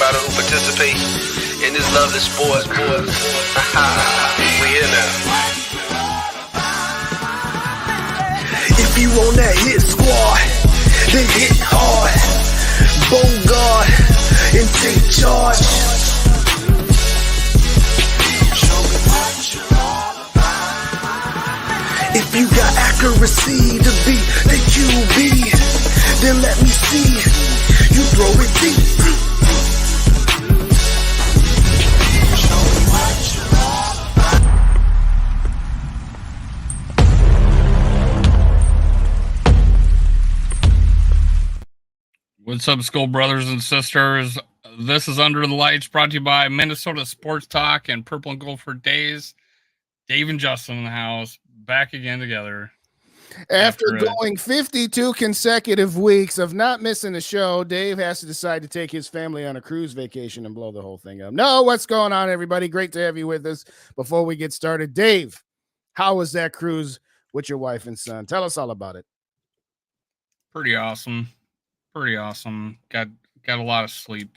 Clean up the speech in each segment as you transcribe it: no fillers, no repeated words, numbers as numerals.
everybody who participate in this lovely sport. We here now. If you on that hit squad, then hit hard. Bogart and take charge. If you got accuracy to beat the QB, then let me see you throw it deep. What's up, school brothers and sisters? This is Under the Lights, brought to you by Minnesota Sports Talk and Purple and Gold for Days. Dave and Justin in the house, back again together. After going 52 consecutive weeks of not missing a show, Dave has to decide to take his family on a cruise vacation and blow the whole thing up. No, what's going on, everybody? Great to have you with us. Before we get started, Dave, how was that cruise with your wife and son? Tell us all about it. Pretty awesome. Got a lot of sleep.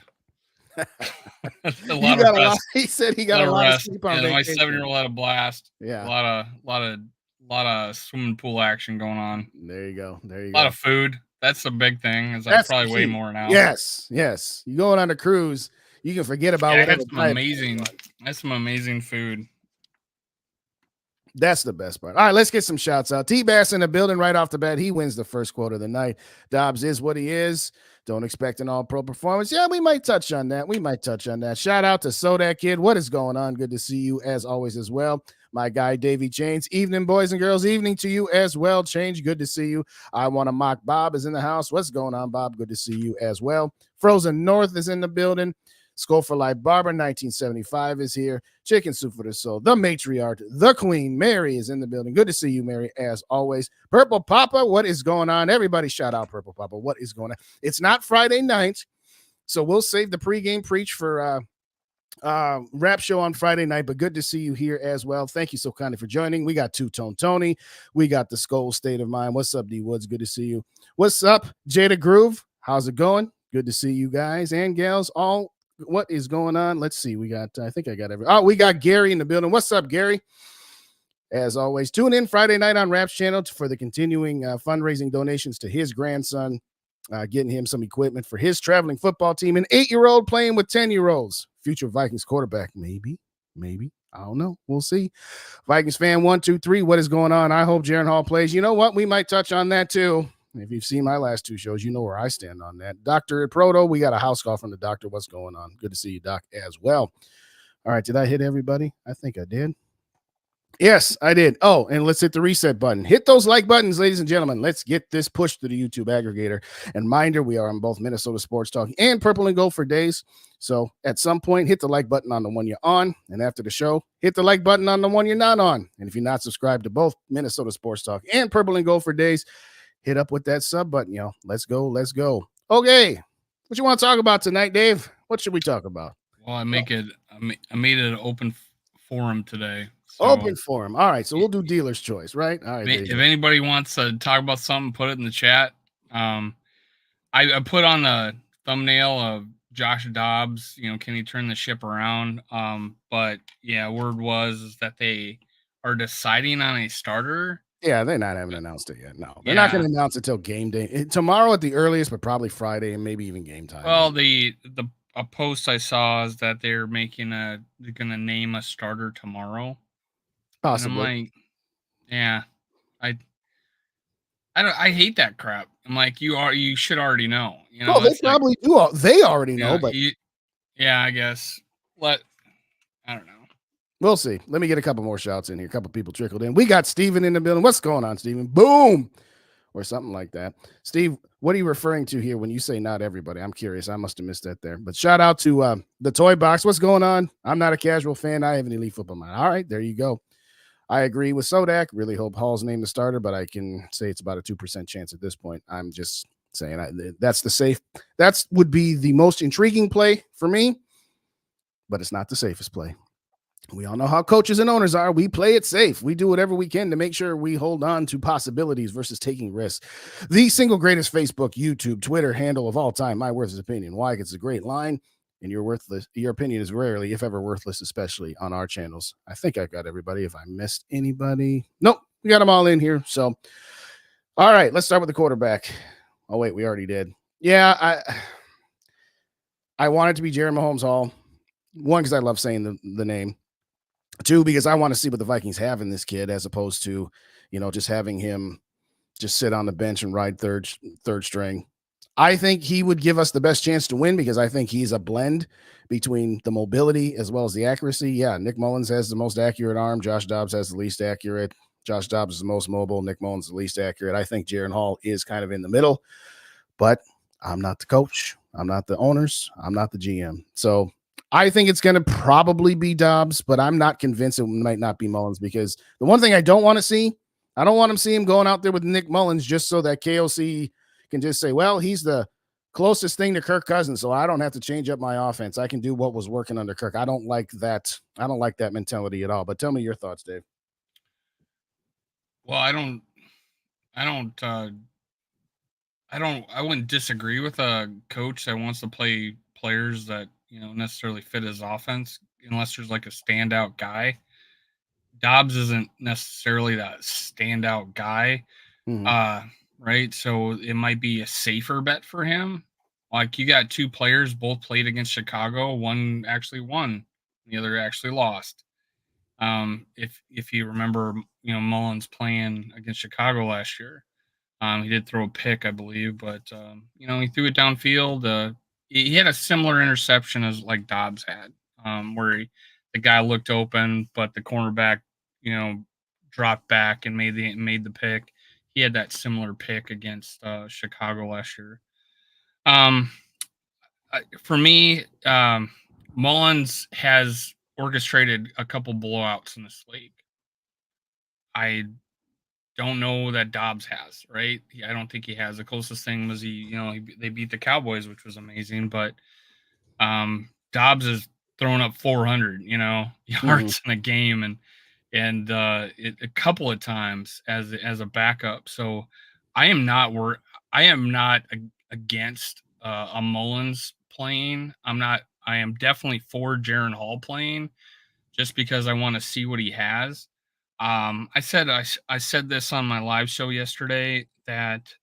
He said he got a lot of sleep on vacation. My 7-year-old had a blast. Yeah, a lot of swimming pool action going on. There you go. A lot of food. That's the big thing. That's probably way more now. Yes. You going on a cruise, you can forget about whatever. That's some amazing food. That's the best part. All right, let's get some shouts out. T-Bass in the building right off the bat. He wins the first quote of the night. Dobbs is what he is. Don't expect an all-pro performance. Yeah, we might touch on that. Shout out to Sodak Kid. What is going on? Good to see you as always as well. My guy, Davey Chains. Evening, boys and girls. Evening to you as well. Change. Good to see you. I want to mock Bob is in the house. What's going on, Bob? Good to see you as well. Frozen North is in the building. Skull for Life Barber 1975 is here. Chicken Soup for the Soul. The matriarch, the queen, Mary is in the building. Good to see you, Mary, as always. Purple Papa, what is going on? Everybody shout out Purple Papa. What is going on? It's not Friday night, so we'll save the pregame preach for rap show on Friday night, but good to see you here as well. Thank you so kindly for joining. We got Two-Tone Tony. We got the Skull State of Mind. What's up, D Woods? Good to see you. What's up, Jada Groove? How's it going? Good to see you guys and gals all. What is going on? Let's see. We got, I think I got we got Gary in the building. What's up, Gary? As always, tune in Friday night on Rap's channel for the continuing fundraising donations to his grandson, getting him some equipment for his traveling football team. An 8-year-old playing with 10-year-olds. Future Vikings quarterback. Maybe. I don't know. We'll see. Vikings fan 123. What is going on? I hope Jaron Hall plays. You know what? We might touch on that too. If you've seen my last two shows, you know where I stand on that. Dr. Proto, we got a house call from the doctor. What's going on? Good to see you, Doc, as well. All right, did I hit everybody? I think I did. Yes, I did. Oh, and let's hit the reset button. Hit those like buttons, ladies and gentlemen. Let's get this pushed to the YouTube aggregator. And reminder, we are on both Minnesota Sports Talk and Purple and Gold for Days. So at some point, hit the like button on the one you're on. And after the show, hit the like button on the one you're not on. And if you're not subscribed to both Minnesota Sports Talk and Purple and Gold for Days, hit up with that sub button, yo. Let's go. Okay. What you want to talk about tonight, Dave? What should we talk about? Well, I made it an open forum today. So open forum. All right. So we'll do dealer's choice, right? All right. If anybody wants to talk about something, put it in the chat. I put on the thumbnail of Josh Dobbs, can he turn the ship around? But yeah, word was that they are deciding on a starter. Yeah, they're not having announced it yet. No, they're not going to announce it till game day. Tomorrow at the earliest, but probably Friday and maybe even game time. Well, a post I saw is that they're going to name a starter tomorrow. Possibly. And I'm like, yeah, I hate that crap. I'm like, you should already know. Well, they probably do. They already know, but yeah, I guess. I don't know. We'll see. Let me get a couple more shouts in here. A couple people trickled in. We got Steven in the building. What's going on, Steven? Boom! Or something like that. Steve, what are you referring to here when you say not everybody? I'm curious. I must have missed that there. But shout out to the Toy Box. What's going on? I'm not a casual fan. I have an elite football mind. All right, there you go. I agree with Sodak. Really hope Hall's named the starter, but I can say it's about a 2% chance at this point. I'm just saying that's the safe. That would be the most intriguing play for me, but it's not the safest play. We all know how coaches and owners are. We play it safe. We do whatever we can to make sure we hold on to possibilities versus taking risks. The single greatest Facebook, YouTube, Twitter handle of all time. My worth is opinion. Why? It's a great line. and you're worthless. Your opinion is rarely, if ever, worthless, especially on our channels. I think I've got everybody. If I missed anybody, nope, we got them all in here. So, all right, let's start with the quarterback. Oh wait, we already did. Yeah, I want it to be Jared Mahomes Hall. One, because I love saying the name. Two, because I want to see what the Vikings have in this kid, as opposed to, just having him just sit on the bench and ride third string. I think he would give us the best chance to win because I think he's a blend between the mobility as well as the accuracy. Yeah, Nick Mullins has the most accurate arm. Josh Dobbs has the least accurate. Josh Dobbs is the most mobile. Nick Mullins is the least accurate. I think Jaron Hall is kind of in the middle, but I'm not the coach. I'm not the owners. I'm not the GM. So I think it's going to probably be Dobbs, but I'm not convinced it might not be Mullins, because the one thing I don't want to see, I don't want to see him going out there with Nick Mullins just so that KOC can just say, well, he's the closest thing to Kirk Cousins, so I don't have to change up my offense. I can do what was working under Kirk. I don't like that. I don't like that mentality at all. But tell me your thoughts, Dave. Well, I wouldn't disagree with a coach that wants to play players that, necessarily fit his offense, unless there's like a standout guy. Dobbs isn't necessarily that standout guy. Right? So it might be a safer bet for him. Like, you got two players, both played against Chicago. One actually won, the other actually lost. If you remember, Mullins playing against Chicago last year, he did throw a pick, I believe, but he threw it downfield. He had a similar interception as like Dobbs had, where the guy looked open, but the cornerback, dropped back and made the pick. He had that similar pick against Chicago last year. For me, Mullins has orchestrated a couple blowouts in this league. I don't know that Dobbs has, right? I don't think he has. The closest thing was they beat the Cowboys, which was amazing, but Dobbs is throwing up 400, yards in a game, and a couple of times as a backup. So I am not against a Mullins playing. I am definitely for Jaron Hall playing, just because I want to see what he has. I said this on my live show yesterday, that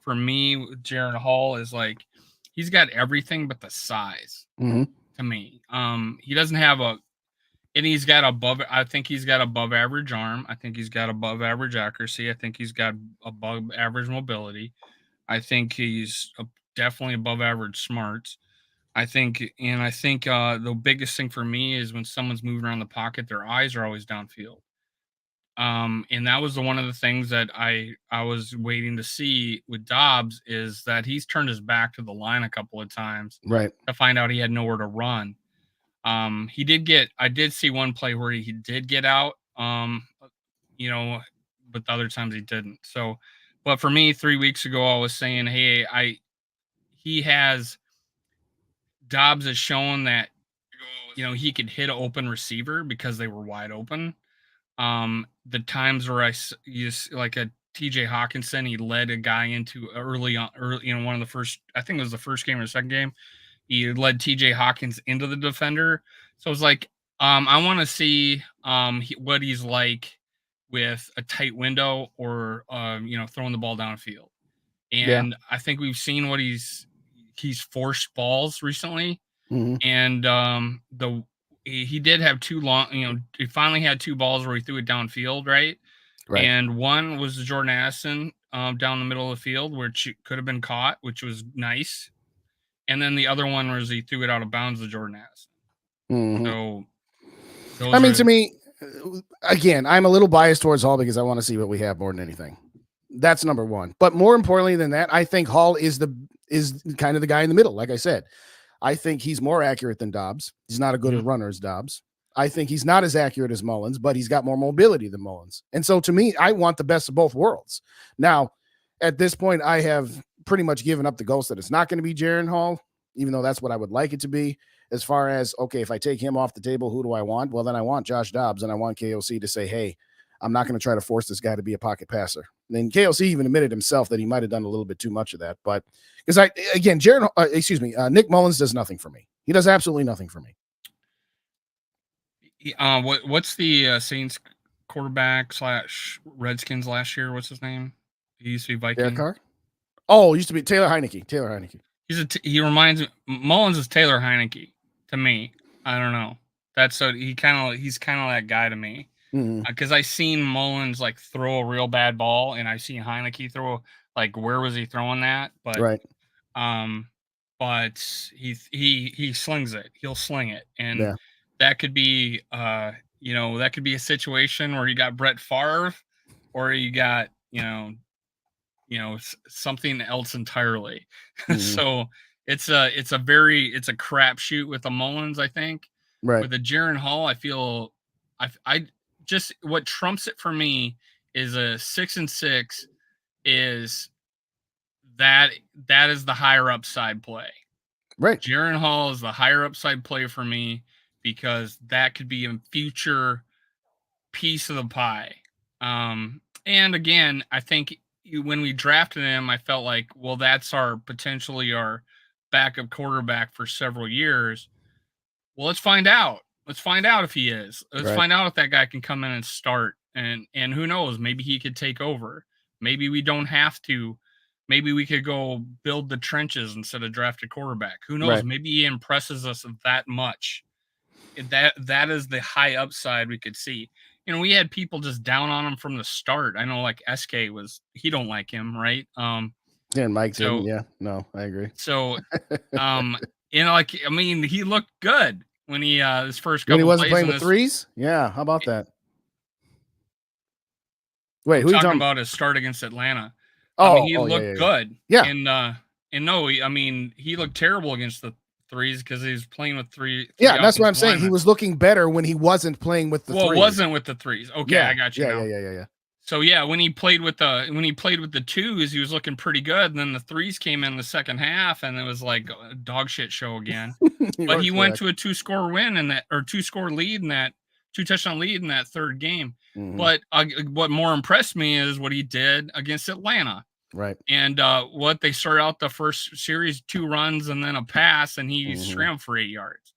for me, Jaron Hall is like, he's got everything but the size to me. He doesn't have I think he's got above average arm. I think he's got above average accuracy. I think he's got above average mobility. I think he's definitely above average smarts. I think the biggest thing for me is when someone's moving around the pocket, their eyes are always downfield. And that was one of the things that I was waiting to see with Dobbs, is that he's turned his back to the line a couple of times, right, to find out he had nowhere to run. I did see one play where he did get out, but the other times he didn't. So, but for me, 3 weeks ago, I was saying, hey, Dobbs has shown that, he could hit an open receiver because they were wide open. The times where I use like a TJ Hawkinson, he led a guy into early, one of the first, I think it was the first game or the second game, he led TJ Hawkins into the defender. So it was like, I want to see what he's like with a tight window, or throwing the ball downfield. And I think we've seen what he's forced balls recently, and he did have two long, he finally had two balls where he threw it downfield, right? And one was the Jordan Addison down the middle of the field, which could have been caught, which was nice. And then the other one was he threw it out of bounds to Jordan Addison. So, to me, again, I'm a little biased towards Hall because I want to see what we have more than anything. That's number one. But more importantly than that, I think Hall is kind of the guy in the middle. Like I said, I think he's more accurate than Dobbs. He's not as good a runner as Dobbs. I think he's not as accurate as Mullins, but he's got more mobility than Mullins. And so to me, I want the best of both worlds. Now, at this point, I have pretty much given up the ghost that it's not going to be Jaron Hall, even though that's what I would like it to be. As far as, okay, if I take him off the table, who do I want? Well, then I want Josh Dobbs, and I want KOC to say, hey, I'm not going to try to force this guy to be a pocket passer. And then KOC even admitted himself that he might have done a little bit too much of that. But because Nick Mullins does nothing for me. He does absolutely nothing for me. What's the Saints quarterback / Redskins last year? What's his name? He used to be Derek Viking. Carr? Oh, it used to be Taylor Heineke. He reminds me. Mullins is Taylor Heineke to me. I don't know. He's kind of that guy to me. Because I seen Mullins like throw a real bad ball, and I seen Heineke throw like where was he throwing that? But right. But he slings it. He'll sling it, and Yeah. that could be that could be a situation where you got Brett Favre, or you got something else entirely. So it's a crapshoot with the Mullins, I think. Right. With the Jaron Hall, I feel I just what trumps it for me is a 6-6 is that is the higher upside play. Right. Jaron Hall is the higher upside play for me because that could be a future piece of the pie. And again, I think when we drafted him, I felt like, well, that's potentially our backup quarterback for several years. Well, let's find out. Let's find out if he is. Let's find out if that guy can come in and start. And who knows? Maybe he could take over. Maybe we don't have to. Maybe we could go build the trenches instead of draft a quarterback. Who knows? Right. Maybe he impresses us that much. That is the high upside we could see. We had people just down on him from the start. I know, like SK he don't like him, right? And Mike didn't. Yeah, no, I agree. So, he looked good when he his first couple. When he wasn't plays playing with threes. Yeah, how about that? Wait, who are you talking about? His start against Atlanta. He looked good. Yeah, and no, he looked terrible against the threes because he was playing with three. Yeah, that's what I'm saying. He was looking better when he wasn't playing with the threes. Well, it wasn't with the threes. Okay, yeah, I got you. Yeah. So when he played with the twos, he was looking pretty good. And then the threes came in the second half, and it was like a dog shit show again. But he went to a 2-score win or 2-score lead in that 2-touchdown lead in that third game. But what more impressed me is what he did against Atlanta. Right. And what they started out the first series, 2 runs and then a pass, and he scrambled for 8 yards.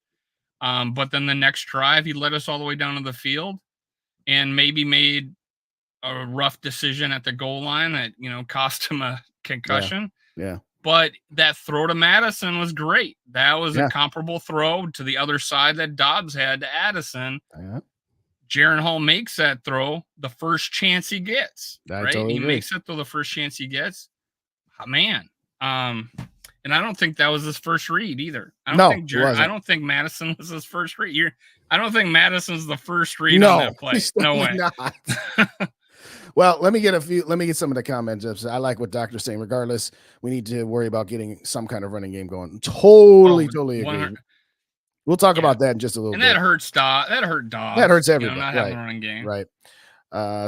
But then the next drive, he led us all the way down to the field and maybe made a rough decision at the goal line that, cost him a concussion. Yeah. But that throw to Madison was great. That was a comparable throw to the other side that Dobbs had to Addison. Yeah. Jaron Hall makes that throw the first chance he gets. Totally agree. Makes that throw the first chance he gets. Oh, man. And I don't think that was his first read either. I don't think Madison was his first read. I don't think Madison's the first read on that play. No way. Not. Well, let me get some of the comments. I like what Doctor's saying. Regardless, we need to worry about getting some kind of running game going. Totally agree. We'll talk about that in just a little bit. And that hurts Dobbs. That hurts everybody. Not having a running game. Right.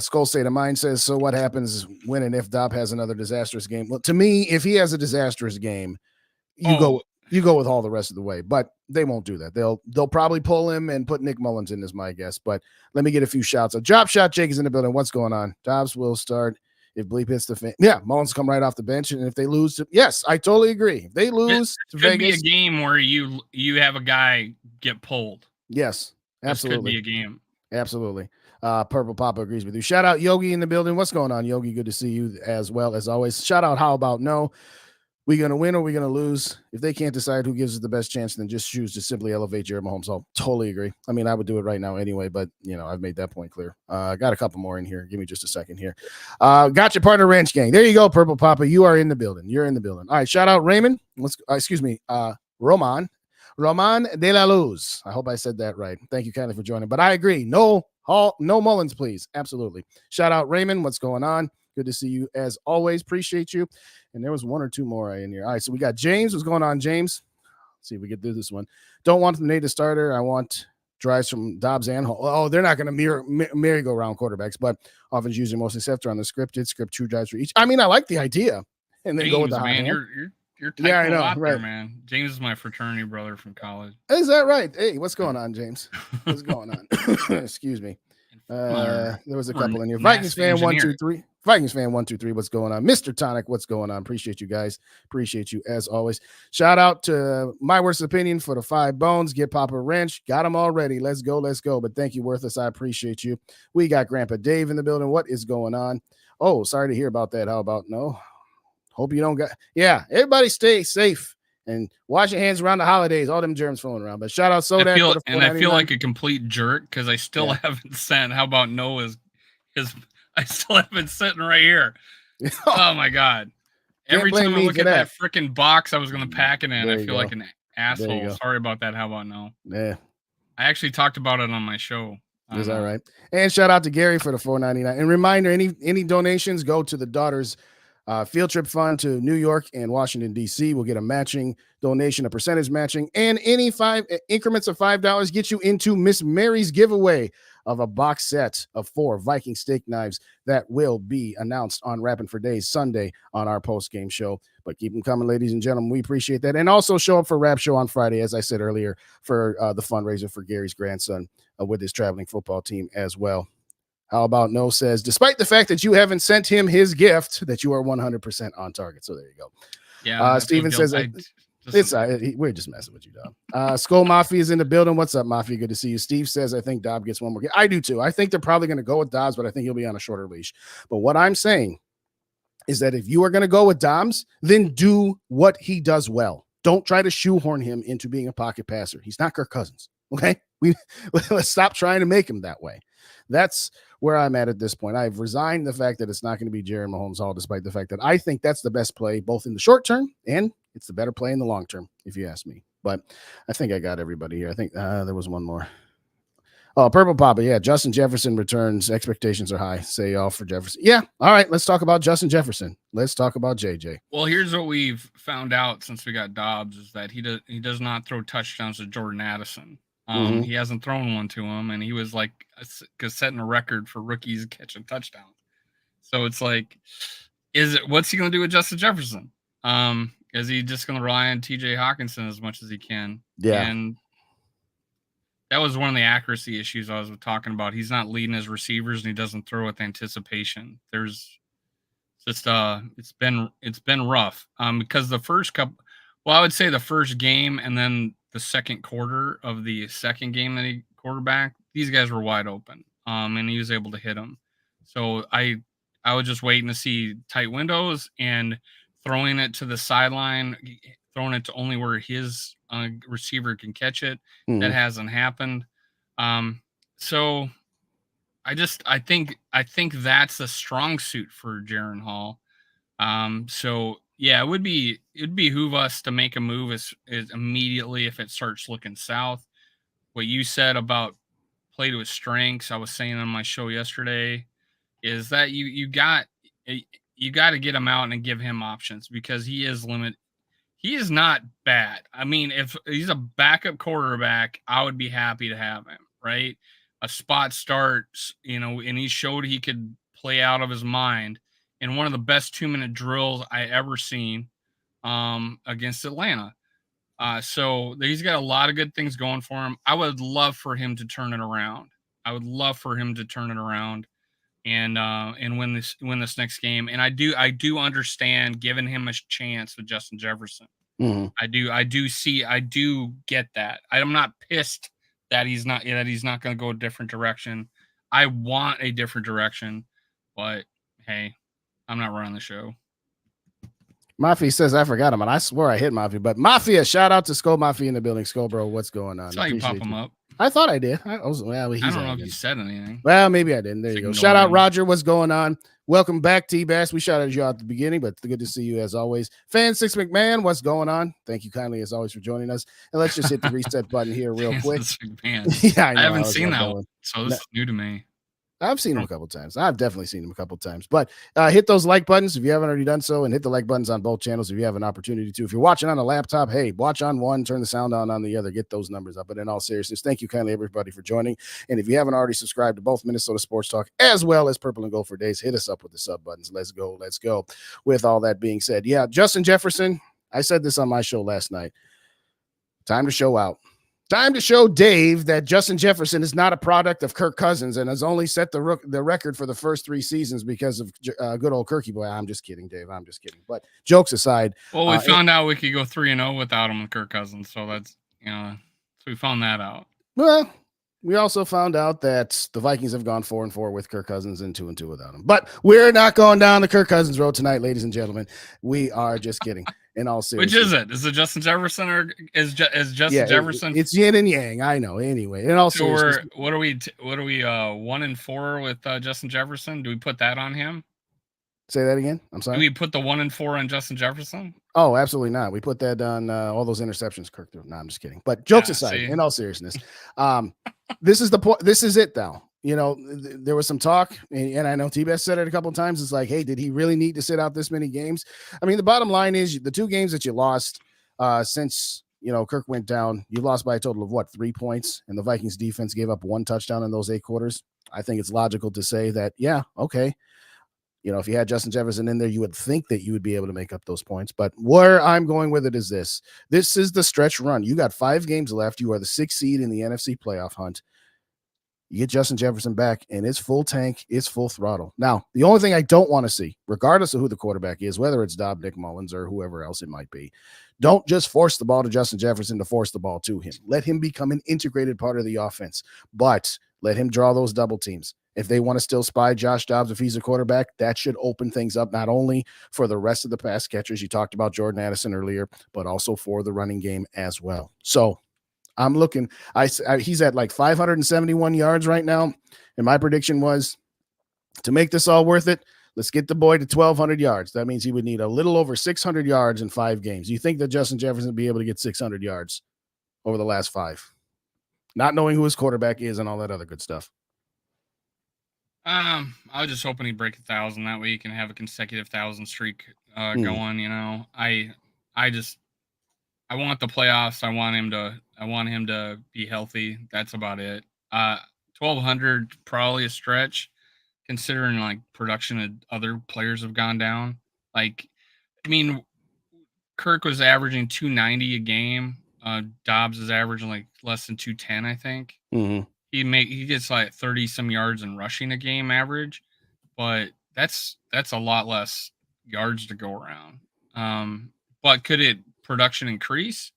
Skull State of Mind says, so what happens when and if Dobbs has another disastrous game? Well, to me, if he has a disastrous game, you go with all the rest of the way, but they won't do that. They'll probably pull him and put Nick Mullins in, is my guess. But let me get a few shouts. A drop shot. Jake is in the building. What's going on? Dobbs will start if Bleep hits the fan. Yeah, Mullins come right off the bench, and if they lose, yes, I totally agree. If they lose, it could be a game where you have a guy get pulled. Yes, absolutely. This could be a game. Absolutely. Purple Papa agrees with you. Shout out Yogi in the building. What's going on, Yogi? Good to see you as well as always. Shout out How About No. We going to win or we going to lose? If they can't decide who gives us the best chance, then just choose to simply elevate Jared Mahomes. I'll totally agree. I mean, I would do it right now anyway, but, I've made that point clear. Got a couple more in here. Give me just a second here. Got your partner, Ranch Gang. There you go, Purple Papa. You are in the building. You're in the building. All right, shout out Raymond. Roman de la Luz. I hope I said that right. Thank you kindly for joining. But I agree. No Mullins, please. Absolutely. Shout out Raymond. What's going on? Good to see you as always. Appreciate you. And there was one or two more in here. All right, so we got James. What's going on, James? Let's see if we can do this one. Don't want the native starter. I want drives from Dobbs and Hall. Oh, they're not going to merry-go-round quarterbacks, but offense usually mostly except on the script 2 drives for each. I mean, I like the idea. And then James, go with the high man, hand. You're yeah, I know, right, there, man. James is my fraternity brother from college. Is that right? Hey, what's going on, James? What's going on? Excuse me. And Or There was a couple in here. NASA Vikings fan engineer. 123. Vikings fan 123. What's going on? Mr. Tonic, what's going on? Appreciate you guys. Appreciate you as always. Shout out to My Worst Opinion for the 5 bones. Get Papa Wrench. Got them already. Let's go. Let's go. But thank you, Worthless. I appreciate you. We got Grandpa Dave in the building. What is going on? Oh, sorry to hear about that. How about no? Hope you don't got. Yeah, everybody stay safe and wash your hands around the holidays. All them germs flowing around. But shout out Sodak. I feel like a complete jerk because I still haven't sent. How about Noah's? I still have it sitting right here. Oh my god! Every time I look at that freaking box, I was going to pack it in. I feel like an asshole. Sorry about that. How about no? Yeah, I actually talked about it on my show. Is that right? And shout out to Gary for the $4.99. And reminder: any donations go to the daughters' field trip fund to New York and Washington D.C. We'll get a matching donation, a percentage matching, and any 5 increments of $5 get you into Miss Mary's giveaway of a box set of 4 Viking steak knives that will be announced on Rapping for Days Sunday on our post-game show. But keep them coming, ladies and gentlemen. We appreciate that. And also show up for Rap Show on Friday, as I said earlier, for the fundraiser for Gary's grandson with his traveling football team as well. How about No says, despite the fact that you haven't sent him his gift, that you are 100% on target. So there you go. Yeah. Steven says, we're just messing with you, Dob. Skull Mafia is in the building. What's up, Mafia? Good to see you. Steve says, I think Dobb gets one more game. I do too. I think they're probably going to go with Dobbs, but I think he'll be on a shorter leash. But what I'm saying is that if you are going to go with Dobbs, then do what he does well. Don't try to shoehorn him into being a pocket passer. He's not Kirk Cousins. Okay. Let's stop trying to make him that way. That's where I'm at this point. I've resigned the fact that it's not going to be Jared Mahomes Hall, despite the fact that I think that's the best play, both in the short term and it's the better play in the long term, if you ask me. But I think I got everybody here. I think there was one more. Oh, Purple Papa. Yeah, Justin Jefferson returns. Expectations are high. Say all for Jefferson. Yeah. All right. Let's talk about Justin Jefferson. Let's talk about JJ. Well, here's what we've found out since we got Dobbs is that he does not throw touchdowns to Jordan Addison. He hasn't thrown one to him, and he was like setting a record for rookies catching touchdowns. So it's like, what's he going to do with Justin Jefferson? Is he just going to rely on TJ Hawkinson as much as he can? Yeah. And that was one of the accuracy issues I was talking about. He's not leading his receivers, and he doesn't throw with anticipation. There's just it's been rough. Because the first couple, well, I would say the first game and then the second quarter of the second game that he quarterbacked, these guys were wide open. And he was able to hit them. So I was just waiting to see tight windows and throwing it to the sideline, throwing it to only where his receiver can catch it. That hasn't happened. So I think that's a strong suit for Jaren Hall. So yeah, it'd behoove us to make a move as immediately if it starts looking south. What you said about play to his strengths, I was saying on my show yesterday, is that you got to get him out and give him options because he is limited. He is not bad. I mean, if he's a backup quarterback, I would be happy to have him, right? A spot starts, and he showed he could play out of his mind in one of the best 2-minute drills I ever seen against Atlanta. So he's got a lot of good things going for him. I would love for him to turn it around. And win this next game. And I do understand giving him a chance with Justin Jefferson. I do get that. I'm not pissed that he's not going to go a different direction. I want a different direction, but hey, I'm not running the show. Mafia says I forgot him, and I swear I hit Mafia. But Mafia, shout out to Skull Mafia in the building. Skull bro, what's going on? That's how you pop him up. I thought I did. I don't know if you said anything. Well, maybe I didn't. There you go. Shout out Roger. What's going on? Welcome back, T-Bass. We shouted you out at the beginning, but good to see you as always. Fan 6 McMahon, what's going on? Thank you kindly as always for joining us. And let's just hit the reset button here real quick. Yeah, I haven't seen that one, so this is new to me. I've seen him a couple times. I've definitely seen him a couple times. But hit those like buttons if you haven't already done so, and hit the like buttons on both channels if you have an opportunity to. If you're watching on a laptop, hey, watch on one, turn the sound on the other, get those numbers up. But in all seriousness, thank you kindly everybody for joining. And if you haven't already subscribed to both Minnesota Sports Talk as well as Purple and Gold for Days, hit us up with the sub buttons. Let's go. With all that being said, yeah, Justin Jefferson, I said this on my show last night. Time to show out. Time to show Dave that Justin Jefferson is not a product of Kirk Cousins and has only set the record for the first 3 seasons because of good old Kirky boy. I'm just kidding, Dave. I'm just kidding. But jokes aside. Well, we found out we could go 3-0 without him and Kirk Cousins. So that's, so we found that out. Well, we also found out that the Vikings have gone 4-4 with Kirk Cousins and 2-2 without him. But we're not going down the Kirk Cousins road tonight, ladies and gentlemen. We are just kidding. In all seriousness, which is it? Is it Justin Jefferson or is Justin Jefferson? It's yin and yang. I know. Anyway, in all seriousness, what are we 1-4 with Justin Jefferson? Do we put that on him? Say that again. I'm sorry. Do we put the 1-4 on Justin Jefferson? Oh, absolutely not. We put that on all those interceptions Kirk threw. No, I'm just kidding. But jokes aside, in all seriousness, this is the point. This is it, though. There was some talk, and I know T-Bass said it a couple of times. It's like, hey, did he really need to sit out this many games? I mean, the bottom line is the 2 games that you lost since, Kirk went down, you lost by a total of 3 points, and the Vikings defense gave up 1 touchdown in those 8 quarters. I think it's logical to say that, yeah, okay. If you had Justin Jefferson in there, you would think that you would be able to make up those points. But where I'm going with it is this. This is the stretch run. You got 5 games left. You are the 6th seed in the NFC playoff hunt. You get Justin Jefferson back, and it's full tank, it's full throttle. Now, the only thing I don't want to see, regardless of who the quarterback is, whether it's Dobbs, Nick Mullins, or whoever else it might be, don't just force the ball to Justin Jefferson to force the ball to him. Let him become an integrated part of the offense, but let him draw those double teams. If they want to still spy Josh Dobbs, if he's a quarterback, that should open things up not only for the rest of the pass catchers. You talked about Jordan Addison earlier, but also for the running game as well. So I'm looking. He's at 571 yards right now, and my prediction was to make this all worth it. Let's get the boy to 1,200 yards. That means he would need a little over 600 yards in 5 games. You think that Justin Jefferson would be able to get 600 yards over the last 5? Not knowing who his quarterback is and all that other good stuff. I was just hoping he'd break 1,000 that week and have a consecutive 1,000 streak going. I want the playoffs. I want him to be healthy. That's about it. 1,200 probably a stretch, considering production of other players have gone down. Kirk was averaging 290 a game. Dobbs is averaging less than 210, I think. Mm-hmm. He gets 30 some yards in rushing a game average, but that's a lot less yards to go around. But could production increase?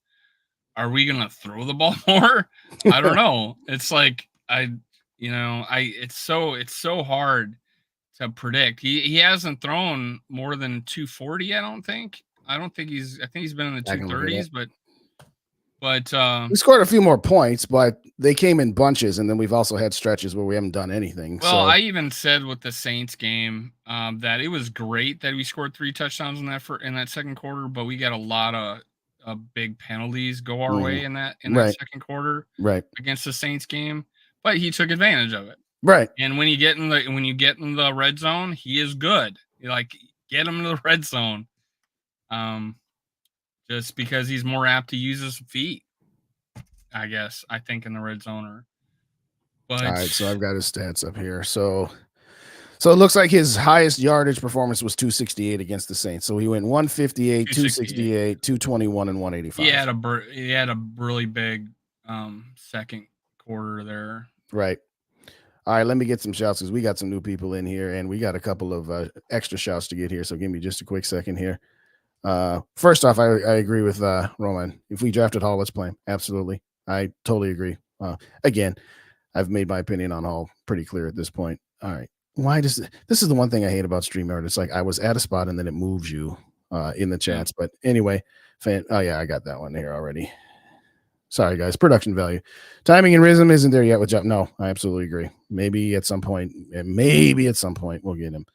Are we gonna throw the ball more? I don't know. It's it's so hard to predict. He hasn't thrown more than 240. I think he's been in the 230s, but we scored a few more points, but they came in bunches, and then we've also had stretches where we haven't done anything. Well, I even said with the Saints game that it was great that we scored 3 touchdowns in that second quarter, but we got a lot of big penalties go our way in that second quarter against the Saints game. But he took advantage of it. Right. And when you get in the red zone, he is good. Get him to the red zone. Just because he's more apt to use his feet, I guess. I think in the red zone. But all right, so I've got his stats up here. So it looks like his highest yardage performance was 268 against the Saints. So he went 158, 268, 221, and 185. He had a really big second quarter there. Right. All right, let me get some shouts because we got some new people in here, and we got a couple of extra shouts to get here. So give me just a quick second here. First off, I agree with Roman. If we drafted Hall, let's play him. Absolutely. I totally agree. Again, I've made my opinion on Hall pretty clear at this point. All right. This is the one thing I hate about StreamYard. It's I was at a spot and then it moves you in the chats. But anyway, I got that one here already. Sorry, guys. Production value. Timing and rhythm isn't there yet with Jeff. No, I absolutely agree. Maybe at some point we'll get him.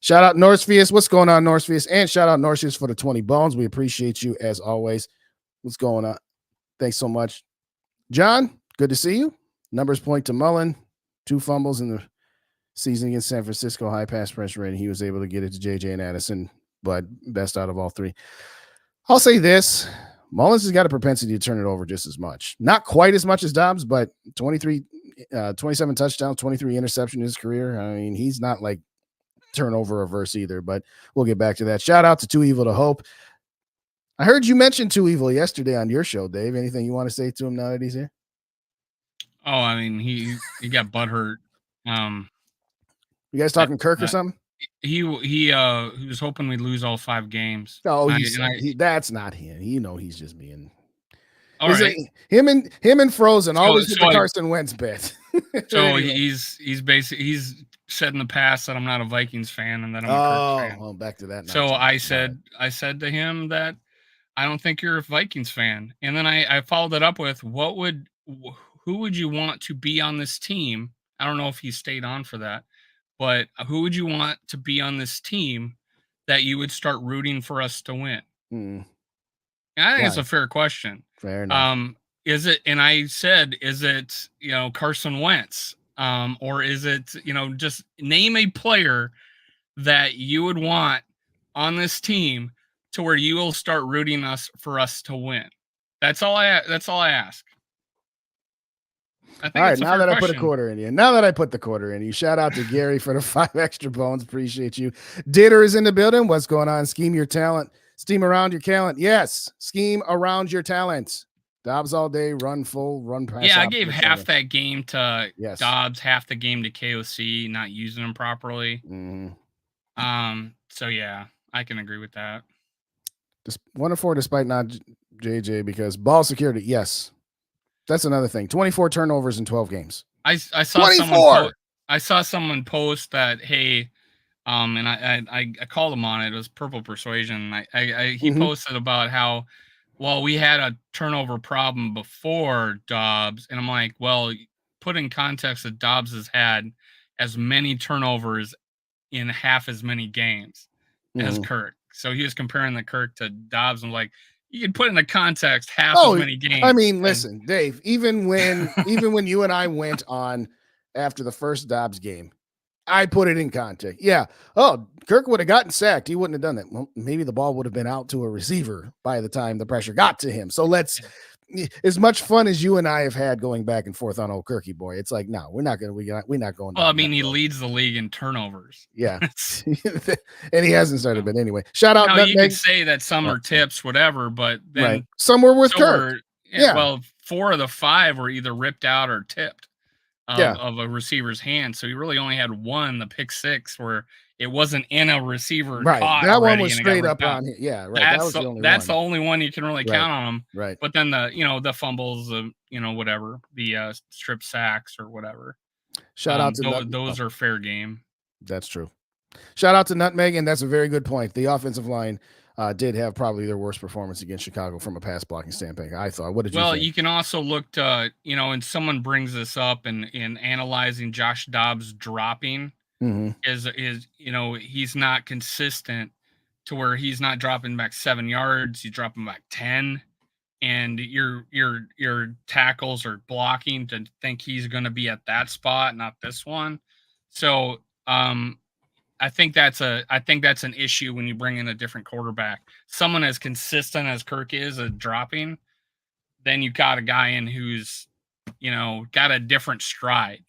Shout out Norsefius. What's going on, Norsefius? And shout out Norsefius for the 20 bones. We appreciate you as always. What's going on? Thanks so much. John, good to see you. Numbers point to Mullen. 2 fumbles in the season against San Francisco. High pass pressure rating. He was able to get it to JJ and Addison, but best out of all 3. I'll say this. Mullins has got a propensity to turn it over just as much. Not quite as much as Dobbs, but 27 touchdowns, 23 interceptions in his career. I mean, he's not turnover averse either, but we'll get back to that. Shout out to Too Evil to Hope. I heard you mention Too Evil yesterday on your show, Dave. Anything you want to say to him now that he's here? Oh, I mean, he got butthurt. You guys That, talking Kirk or uh, something? he was hoping we'd lose all 5 games. Oh, I that's not him. He's just being. all Is right. it him and Frozen always with the so Carson Wentz bet? So Anyway. he's basically said in the past that I'm not a Vikings fan and that I'm a Kirk fan. Well, back to that. So I said to him that I don't think you're a Vikings fan, and then I followed it up with who would you want to be on this team? I don't know if he stayed on for that, but who would you want to be on this team that you would start rooting for us to win? And I think it's a fair question. Fair enough. Is it? And I said, is it Carson Wentz, or is it just name a player that you would want on this team to where you will start rooting for us to win. That's all I ask. All right, now that I put the quarter in you, shout out to Gary for the 5 extra bones. Appreciate you. Ditter is in the building. What's going on? Scheme your talent. Steam around your talent. Yes, scheme around your talent. Dobbs all day, run full, run pass. Yeah, I gave half that game to Dobbs, half the game to KOC, not using him properly. So yeah, I can agree with that. 1-4 despite not JJ because ball security. Yes, that's another thing. 24 turnovers in 12 games. I saw someone post that, hey, and I called him on it. It was Purple Persuasion. He posted about how, well, we had a turnover problem before Dobbs, and I'm like, well, put in context that Dobbs has had as many turnovers in half as many games as Kirk. So he was comparing the Kirk to Dobbs, and like, you can put in the context half as many games. I mean, listen, Dave, even when you and I went on after the first Dobbs game, I put it in context. Yeah. Oh, Kirk would have gotten sacked. He wouldn't have done that. Well, maybe the ball would have been out to a receiver by the time the pressure got to him. So as much fun as you and I have had going back and forth on old Kirky boy, it's like, no, we're not going. Well, I mean, he leads the league in turnovers. Yeah, and he hasn't started. But anyway, shout out. Now, you could say that some are tips, whatever, but then some were with Kirk. Well, 4 of the 5 were either ripped out or tipped of a receiver's hand. So he really only had one, the pick 6, where it wasn't in a receiver. Right, that one was straight up on him. Yeah, right. That's the only one you can really count on him. Right. But then the fumbles, whatever, the strip sacks or whatever. Shout out to those are fair game. That's true. Shout out to Nutmeg, and that's a very good point. The offensive line did have probably their worst performance against Chicago from a pass blocking standpoint, I thought. What did you think? Well, you can also look to, and someone brings this up in analyzing Josh Dobbs dropping is he's not consistent to where he's not dropping back 7 yards, he's dropping back 10, and your tackles are blocking to think he's going to be at that spot, not this one. So, I think that's an issue when you bring in a different quarterback. Someone as consistent as Kirk is at dropping, then you got a guy in who's, got a different stride,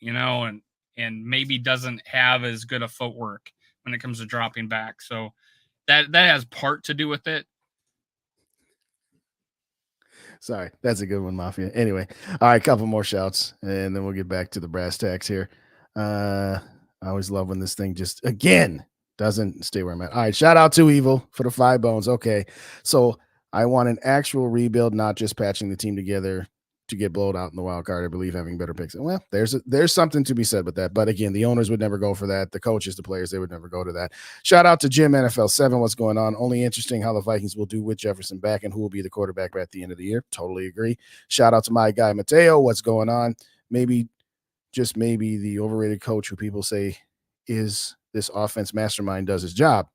and maybe doesn't have as good a footwork when it comes to dropping back. So that has part to do with it. Sorry, that's a good one, Mafia. Anyway, all right, couple more shouts, and then we'll get back to the brass tacks here. I always love when this thing just, again, doesn't stay where I'm at. All right, shout out to Evil for the 5 bones. Okay, so I want an actual rebuild, not just patching the team together to get blown out in the wild card. I believe having better picks. Well, there's something to be said with that. But again, the owners would never go for that. The coaches, the players, they would never go to that. Shout out to Jim NFL 7. What's going on? Only interesting how the Vikings will do with Jefferson back and who will be the quarterback at the end of the year. Totally agree. Shout out to my guy Mateo. What's going on? Maybe, just maybe, the overrated coach who people say is this offense mastermind does his job.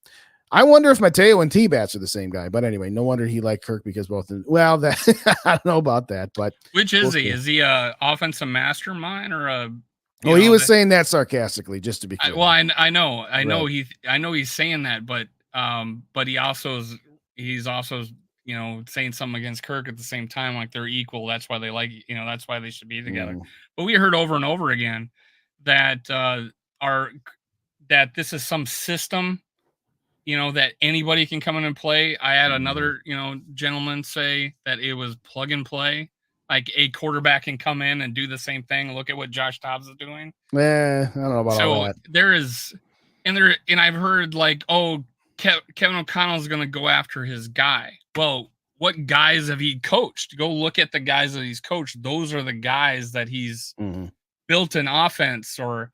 I wonder if Mateo and T-Bats are the same guy. But anyway, no wonder he liked Kirk because both. That I don't know about that. But which is he? Is he a offensive mastermind or a? Well, he was saying that sarcastically, just to be clear. I know he's saying that, but he's also saying something against Kirk at the same time, like they're equal. That's why they that's why they should be together. But we heard over and over again that this is some system that anybody can come in and play. I had another, gentleman say that it was plug and play. Like a quarterback can come in and do the same thing. Look at what Josh Dobbs is doing. I don't know about all that. There is, and I've heard like, oh, Kevin O'Connell is going to go after his guy. Well, what guys have he coached? Go look at the guys that he's coached. Those are the guys that he's built an offense or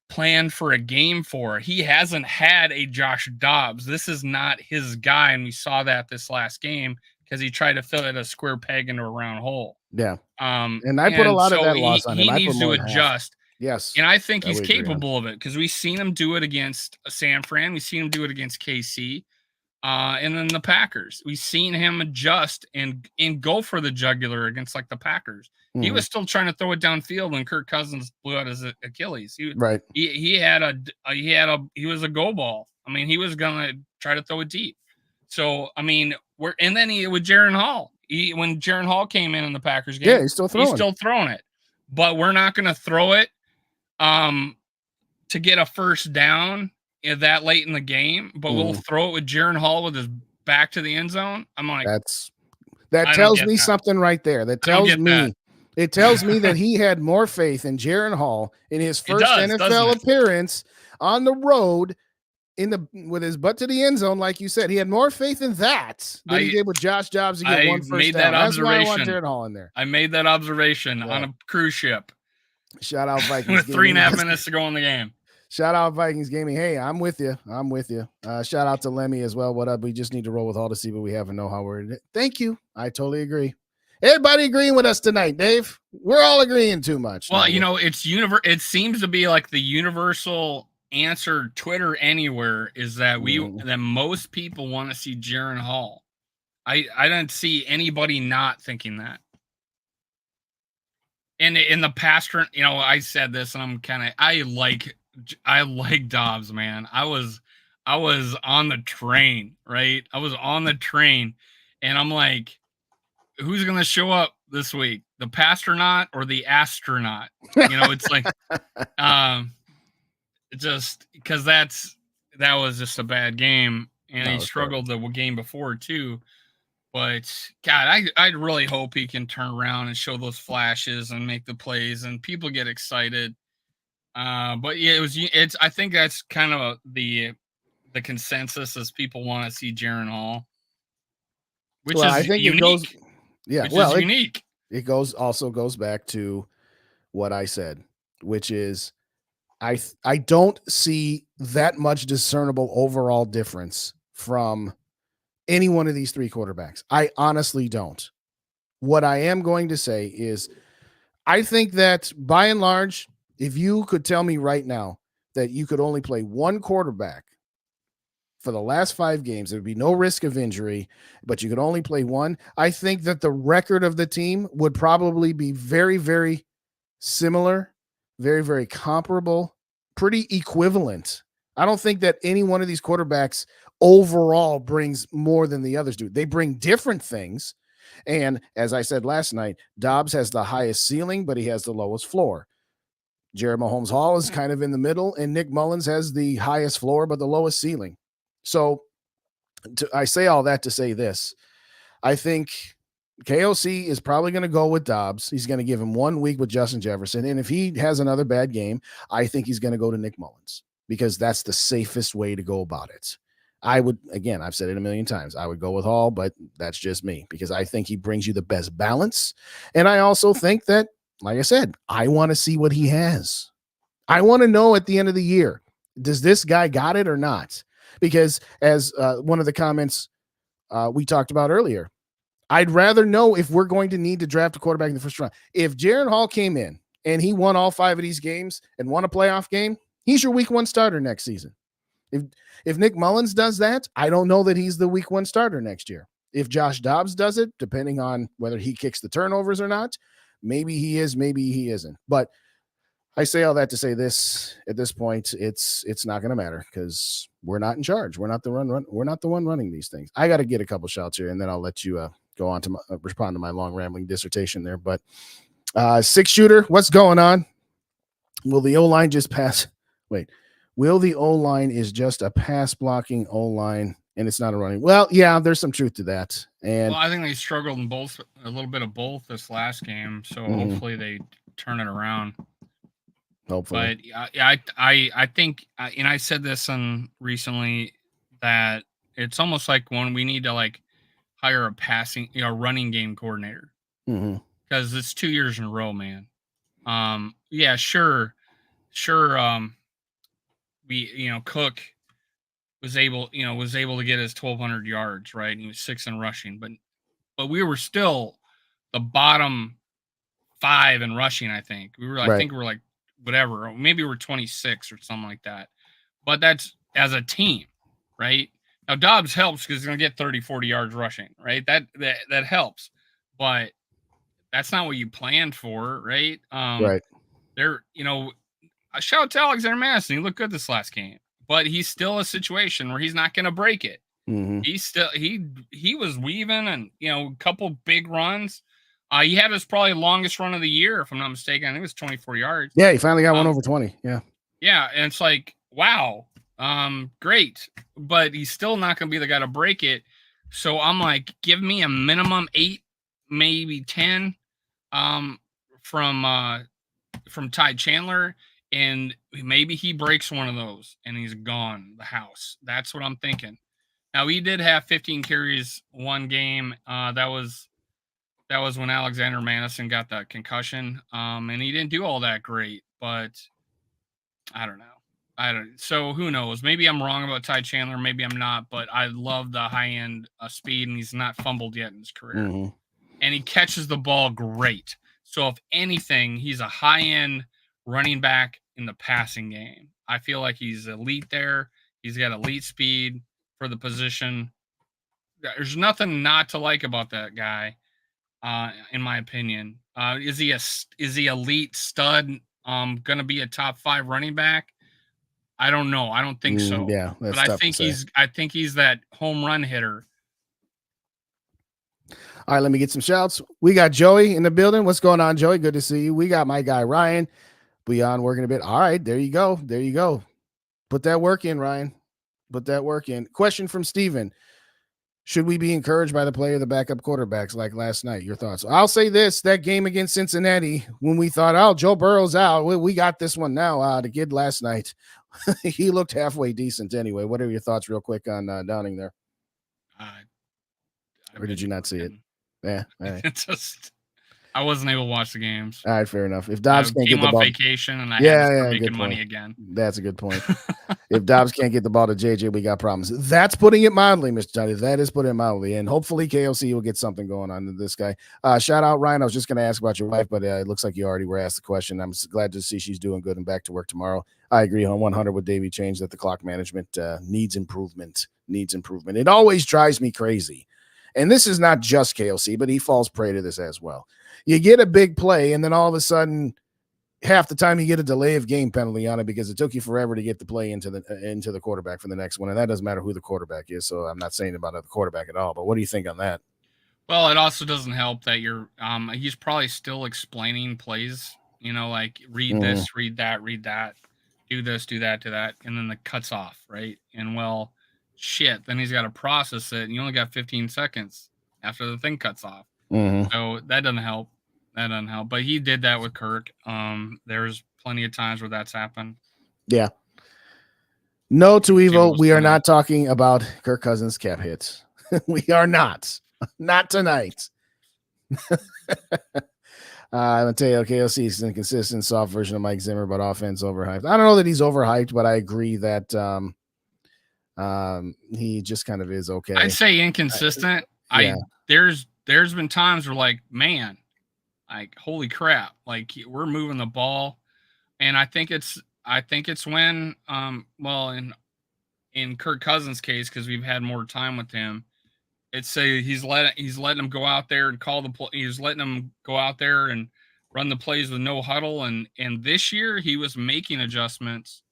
planned for a game for. He hasn't had a Josh Dobbs. This is not his guy, and we saw that this last game because he tried to fill it a square peg into a round hole. Yeah. And I put a lot of that loss on him. He needs to adjust. Yes. And I think he's capable of it because we've seen him do it against San Fran. We've seen him do it against KC. And then the Packers. We've seen him adjust and go for the jugular against like the Packers. He was still trying to throw it downfield when Kirk Cousins blew out his Achilles. He was a go ball. I mean, he was gonna try to throw it deep. So I mean, with Jaren Hall. When Jaren Hall came in the Packers game, he's still throwing it. But we're not gonna throw it to get a first down that late in the game. But we'll throw it with Jaren Hall with his back to the end zone. I'm like, that tells me something right there. That tells me. It tells me that he had more faith in Jaren Hall in his first NFL appearance on the road with his butt to the end zone, like you said. He had more faith in that than he did with Josh Dobbs to get one first down. That's why I want Jaren Hall in there. I made that observation on a cruise ship. Shout out Vikings. With 3.5 minutes to go in the game. Shout out Vikings Gaming. Hey, I'm with you. Shout out to Lemmy as well. What up? We just need to roll with Hall to see what we have and know how we're in it. Thank you. I totally agree. Everybody agreeing with us tonight, Dave. We're all agreeing too much. Well, it seems to be like the universal answer, Twitter anywhere, is that that most people want to see Jaren Hall. I don't see anybody not thinking that. And in the past, I said this, and I like Dobbs, man. I was on the train, right? I was on the train, and I'm like, who's going to show up this week? The pastronaut or the astronaut? It's like, just because that was just a bad game, and he struggled the game before too. But God, I really hope he can turn around and show those flashes and make the plays, and people get excited. But yeah, I think that's kind of the consensus is people want to see Jaren Hall, which is I think unique. It goes. Yeah, it's unique. It also goes back to what I said, which is I don't see that much discernible overall difference from any one of these three quarterbacks. I honestly don't. What I am going to say is I think that by and large, if you could tell me right now that you could only play one quarterback for the last 5 games, there would be no risk of injury, but you could only play one. I think that the record of the team would probably be very, very similar, very, very comparable, pretty equivalent. I don't think that any one of these quarterbacks overall brings more than the others do. They bring different things. And as I said last night, Dobbs has the highest ceiling, but he has the lowest floor. Jared Mahomes Hall is kind of in the middle, and Nick Mullins has the highest floor, but the lowest ceiling. So I say all that to say this. I think KOC is probably going to go with Dobbs. He's going to give him 1 week with Justin Jefferson. And if he has another bad game, I think he's going to go to Nick Mullins because that's the safest way to go about it. I would, again, I've said it a million times, I would go with Hall, but that's just me because I think he brings you the best balance. And I also think that, like I said, I want to see what he has. I want to know at the end of the year, does this guy got it or not? Because as one of the comments we talked about earlier, I'd rather know if we're going to need to draft a quarterback in the first round. If Jaren Hall came in and he won all 5 of these games and won a playoff game, he's your week 1 starter next season. If Nick Mullins does that, I don't know that he's the week 1 starter next year. If Josh Dobbs does it, depending on whether he kicks the turnovers or not, maybe he is, maybe he isn't. But I say all that to say this: at this point, it's not going to matter because we're not in charge. We're not the we're not the one running these things. I got to get a couple shots here, and then I'll let you go on to respond to my long rambling dissertation there. But 6-shooter, what's going on? Will the O-line just pass? Wait, Will the O-line is just a pass blocking O-line and it's not a running? Well, yeah, there's some truth to that. And Well, I think they struggled in both, a little bit of both this last game. So hopefully they turn it around. hopefully, But I think, and I said this recently, that it's almost like when we need to like hire a running game coordinator, because it's 2 years in a row, man. Yeah, sure. Cook was able to get his 1,200 yards, right? And he was 6 in rushing, but we were still the bottom 5 in rushing. I think we were. I think we were like whatever, or maybe we're 26 or something like that. But that's as a team, right? Now Dobbs helps because he's gonna get 30, 40 yards rushing, right? That helps, but that's not what you planned for, right? right. There, I shout out to Alexander Madison. He looked good this last game, but he's still a situation where he's not going to break it. He's still he was weaving, and a couple big runs. He had his probably longest run of the year, if I'm not mistaken. I think it was 24 yards. Yeah, he finally got one over 20. Yeah. Yeah, and it's like, wow, great, but he's still not going to be the guy to break it. So I'm like, give me a minimum 8, maybe 10, from Ty Chandler, and maybe he breaks one of those and he's gone the house. That's what I'm thinking. Now he did have 15 carries one game. That was when Alexander Madison got that concussion. And he didn't do all that great, but I don't know. So who knows? Maybe I'm wrong about Ty Chandler. Maybe I'm not, but I love the high end speed, and he's not fumbled yet in his career. And he catches the ball great. So if anything, he's a high end running back in the passing game. I feel like he's elite there. He's got elite speed for the position. There's nothing not to like about that guy, in my opinion. Is he elite stud? Going to be a top 5 running back? I don't know. I don't think so. Yeah, but I think he's that home run hitter. All right, let me get some shouts. We got Joey in the building. What's going on, Joey? Good to see you. We got my guy Ryan beyond working a bit. All right, there you go. There you go. Put that work in, Ryan. Put that work in. Question from Steven. Should we be encouraged by the play of the backup quarterbacks like last night? Your thoughts? I'll say this, that game against Cincinnati, when we thought, oh, Joe Burrow's out, we got this one now. The kid last night, he looked halfway decent anyway. What are your thoughts real quick on Downing there? Or did you not see it? Yeah. Right. I wasn't able to watch the games. All right, fair enough. If Dobbs can't get the ball, vacation, and I had to start making money again. That's a good point. If Dobbs can't get the ball to JJ, we got problems. That's putting it mildly, Mr. Johnny. That is putting it mildly, and hopefully KOC will get something going on to this guy. Shout out Ryan. I was just going to ask about your wife, but it looks like you already were asked the question. I'm glad to see she's doing good and back to work tomorrow. I agree on 100 with Davey Change that the clock management needs improvement. It always drives me crazy. And this is not just KOC, but he falls prey to this as well. You get a big play, and then all of a sudden, half the time you get a delay of game penalty on it because it took you forever to get the play into the quarterback for the next one. And that doesn't matter who the quarterback is. So I'm not saying about the quarterback at all. But what do you think on that? Well, it also doesn't help that he's probably still explaining plays, like read this, read that, do this, do that, and then the cuts off, right? And well, shit, then he's got to process it, and you only got 15 seconds after the thing cuts off. So that doesn't help. But he did that with Kirk. There's plenty of times where that's happened. Yeah. No to evil. We are not talking about Kirk Cousins cap hits. We are not. Not tonight. I'm going to tell you, KOC is an inconsistent, soft version of Mike Zimmer, but offense overhyped. I don't know that he's overhyped, but I agree that he just kind of is okay. I'd say inconsistent. There's been times where, like, man, like, holy crap, like, we're moving the ball, and I think it's when in Kirk Cousins' case, because we've had more time with him, it's he's letting him go out there and call the play. He's letting him go out there and run the plays with no huddle, and this year he was making adjustments.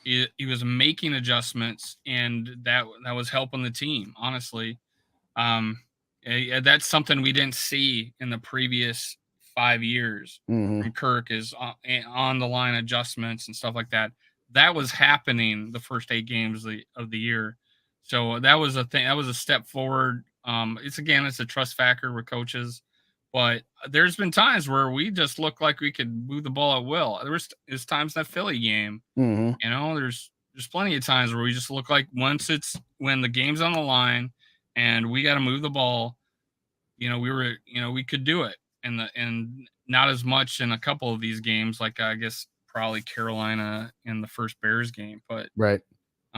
He was making adjustments, and that was helping the team, honestly. That's something we didn't see in the previous 5 years from Kirk, is on the line adjustments and stuff like that. that was happening the first 8 games of the year. So that was a thing. That was a step forward. It's a trust factor with coaches, but there's been times where we just look like we could move the ball at will. There's times in that Philly game, there's plenty of times where we just look like when the game's on the line and we got to move the ball, we could do it. And not as much in a couple of these games, like I guess probably Carolina in the first Bears game, but right.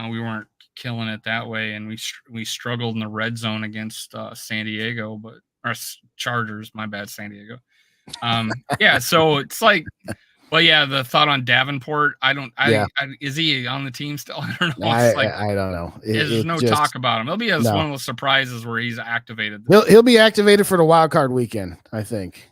We weren't killing it that way, and we struggled in the red zone against San Diego, or Chargers. My bad, San Diego. So it's like, well, yeah, the thought on Davenport. Is he on the team still? I don't know. I don't know. There's no talk about him. He'll be one of the surprises where he's activated. He'll be activated for the wild card weekend, I think.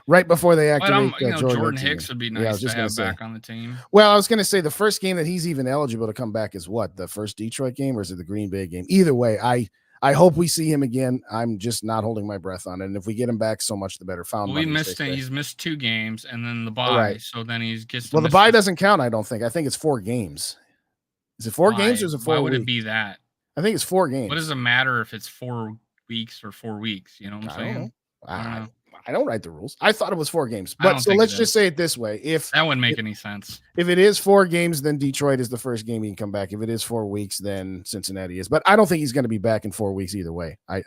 Right before they activate Jordan Hicks would be nice to have back on the team. Well, I was going to say the first game that he's even eligible to come back is what? The first Detroit game, or is it the Green Bay game? Either way, I hope we see him again. I'm just not holding my breath on it. And if we get him back, so much the better. He's missed 2 games and then the bye. Right. So then the bye doesn't count, I don't think. I think it's 4 games. Is it 4 games or is it 4 Why would weeks? It be that? I think it's 4 games. What does it matter if it's 4 weeks or 4 weeks? You know what I'm saying? I don't know. I don't write the rules. I thought it was 4 games. But so let's just say it this way. If that wouldn't make any sense. If it is 4 games, then Detroit is the first game he can come back. If it is 4 weeks, then Cincinnati is. But I don't think he's going to be back in 4 weeks either way. I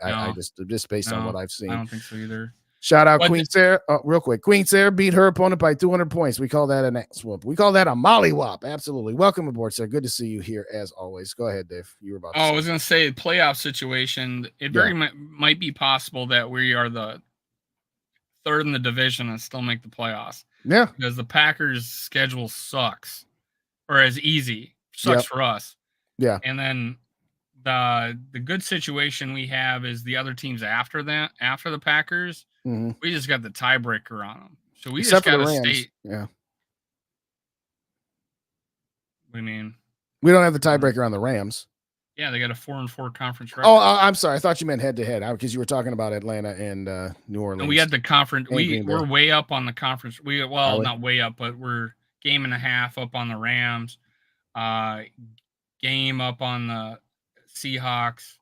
just based on what I've seen. I don't think so either. Shout out Queen Sarah. Real quick. Queen Sarah beat her opponent by 200 points. We call that an ass whoop. We call that a mollywop. Absolutely. Welcome aboard, sir. Good to see you here as always. Go ahead, Dave. You were about to say. I was going to say playoff situation. It very might be possible that we are the 3rd in the division and still make the playoffs. Yeah. Because the Packers' schedule sucks. Or is easy. Sucks for us. Yeah. And then the good situation we have is the other teams after the Packers. Mm-hmm. We just got the tiebreaker on them. So we just got to stay. Yeah. What do you mean? We don't have the tiebreaker on the Rams. Yeah, they got a 4-4 conference record. Oh, I'm sorry. I thought you meant head-to-head because you were talking about Atlanta and New Orleans. And we had the conference. We're way up on the conference. Not way up, but we're game and a half up on the Rams. Game up on the Seahawks.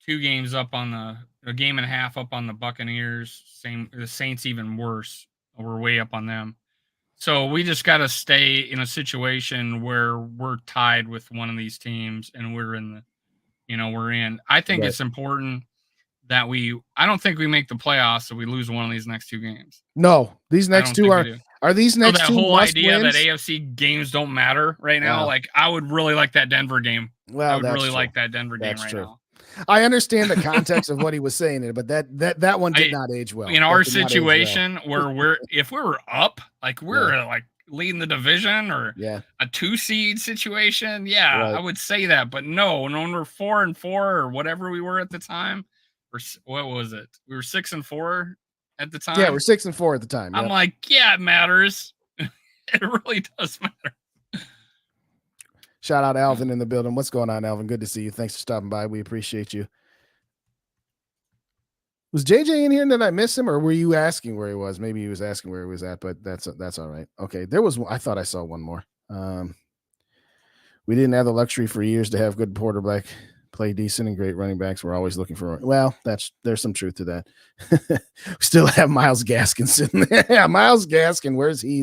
2 games up on a game and a half up on the Buccaneers. The Saints even worse. We're way up on them. So we just got to stay in a situation where we're tied with one of these teams and we're in. I think it's important that I don't think we make the playoffs so we lose one of these next 2 games. No, these next 2 are these next 2 that whole idea wins? that AFC games don't matter right now. Like I would really like that Denver game. Well, I would really like that Denver game right now. I understand the context of what he was saying, but that one did not age well. In our situation where if we were up, like we're like leading the division or a 2 seed situation, I would say that. But no, when we're 4-4 or whatever we were at the time, what was it? We were 6-4 at the time. Yeah, we're 6-4 at the time. I'm like, it matters. It really does matter. Shout out Alvin in the building. What's going on, Alvin? Good to see you. Thanks for stopping by. We appreciate you. Was JJ in here and did I miss him, or were you asking where he was? Maybe he was asking where he was at, but that's all right. Okay, there was. I thought I saw one more. We didn't have the luxury for years to have good quarterback play decent and great running backs. We're always looking for. Well, there's some truth to that. We still have Myles Gaskin sitting there. Yeah, Myles Gaskin. Where's he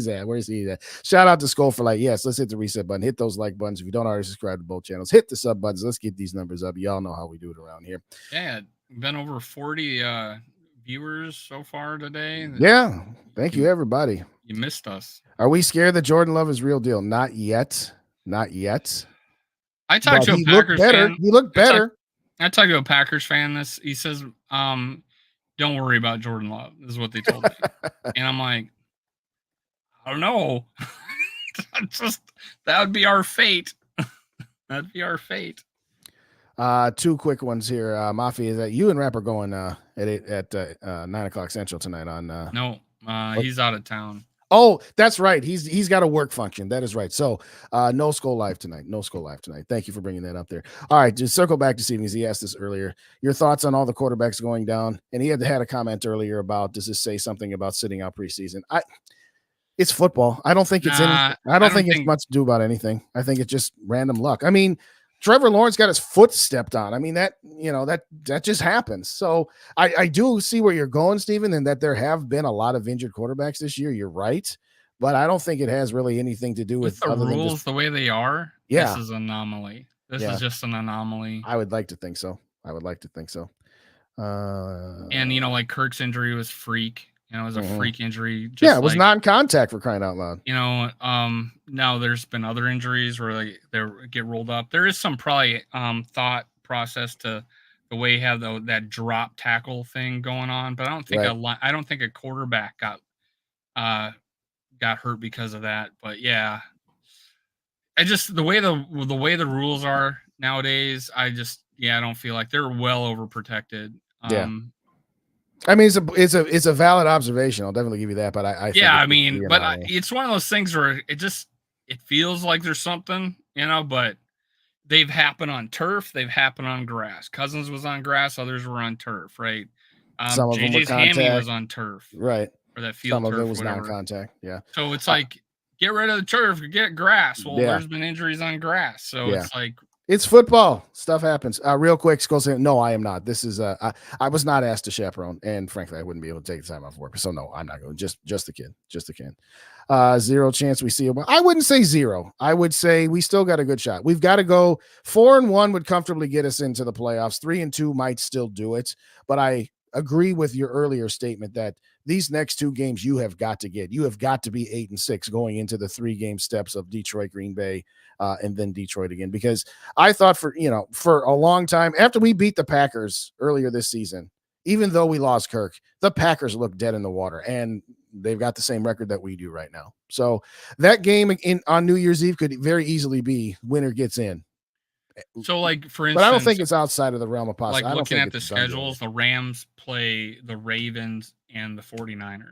at? Shout out to Skull for like, yes, let's hit the reset button. Hit those like buttons. If you don't already subscribe to both channels, hit the sub buttons. Let's get these numbers up. Y'all know how we do it around here. Yeah, been over 40 viewers so far today. Yeah, thank you, everybody. You missed us. Are we scared that Jordan Love is real deal? Not yet. I talked to a Packers fan. He looked better. I talked to a Packers fan. He says, "Don't worry about Jordan Love." This is what they told me, and I'm like, I don't know. That would be our fate. That'd be our fate. 2 quick ones here. Mafia, is that you and Rap are going at 9:00 Central tonight on? No, he's out of town. Oh, that's right. He's got a work function. That is right. So no Skull Live tonight. Thank you for bringing that up there. All right, just circle back to Stevie. He asked this earlier. Your thoughts on all the quarterbacks going down? And he had a comment earlier about, does this say something about sitting out preseason? It's football. I don't think it's any. Nah, I don't think it's much to do about anything. I think it's just random luck. I mean, Trevor Lawrence got his foot stepped on. I mean, that just happens. So I do see where you're going, Stephen, and that there have been a lot of injured quarterbacks this year. You're right, but I don't think it has really anything to do with the other rules than just, the way they are. Yeah. This is an anomaly. This Yeah. is just an anomaly. I would like to think so. And like Kirk's injury was freak. It was a freak injury. Just it was non-contact for crying out loud. Now there's been other injuries where they get rolled up. There is some probably thought process to the way you have that drop tackle thing going on, but I don't think I don't think a quarterback got hurt because of that. But yeah, I just the way the rules are nowadays, I don't feel like they're well overprotected. I mean, it's a valid observation. I'll definitely give you that. But I think it's one of those things where it feels like there's something, but they've happened on turf, they've happened on grass. Cousins was on grass, others were on turf, right? Some of them were JJ's hammy was on turf, right? Or that field. Some of turf, it was whatever. non-contact, yeah. So it's like get rid of the turf, get grass. Well, there's been injuries on grass, so it's like. It's football. Stuff happens. Real quick, Skull saying, no, I am not. This is I was not asked to chaperone, and frankly, I wouldn't be able to take the time off work. So no, I'm not going. Just a kid. Zero chance we see it. I wouldn't say zero. I would say we still got a good shot. We've got to go 4-1 would comfortably get us into the playoffs. 3-2 might still do it, but I agree with your earlier statement that these next two games you have got to get. You have got to be 8-6 going into the 3-game steps of Detroit, Green Bay, and then Detroit again. Because I thought for a long time after we beat the Packers earlier this season, even though we lost Kirk, the Packers look dead in the water, and they've got the same record that we do right now. So that game on New Year's Eve could very easily be winner gets in. So, like, for instance, but I don't think it's outside of the realm of possibility. Like, looking at the schedules, the Rams play the Ravens and the 49ers.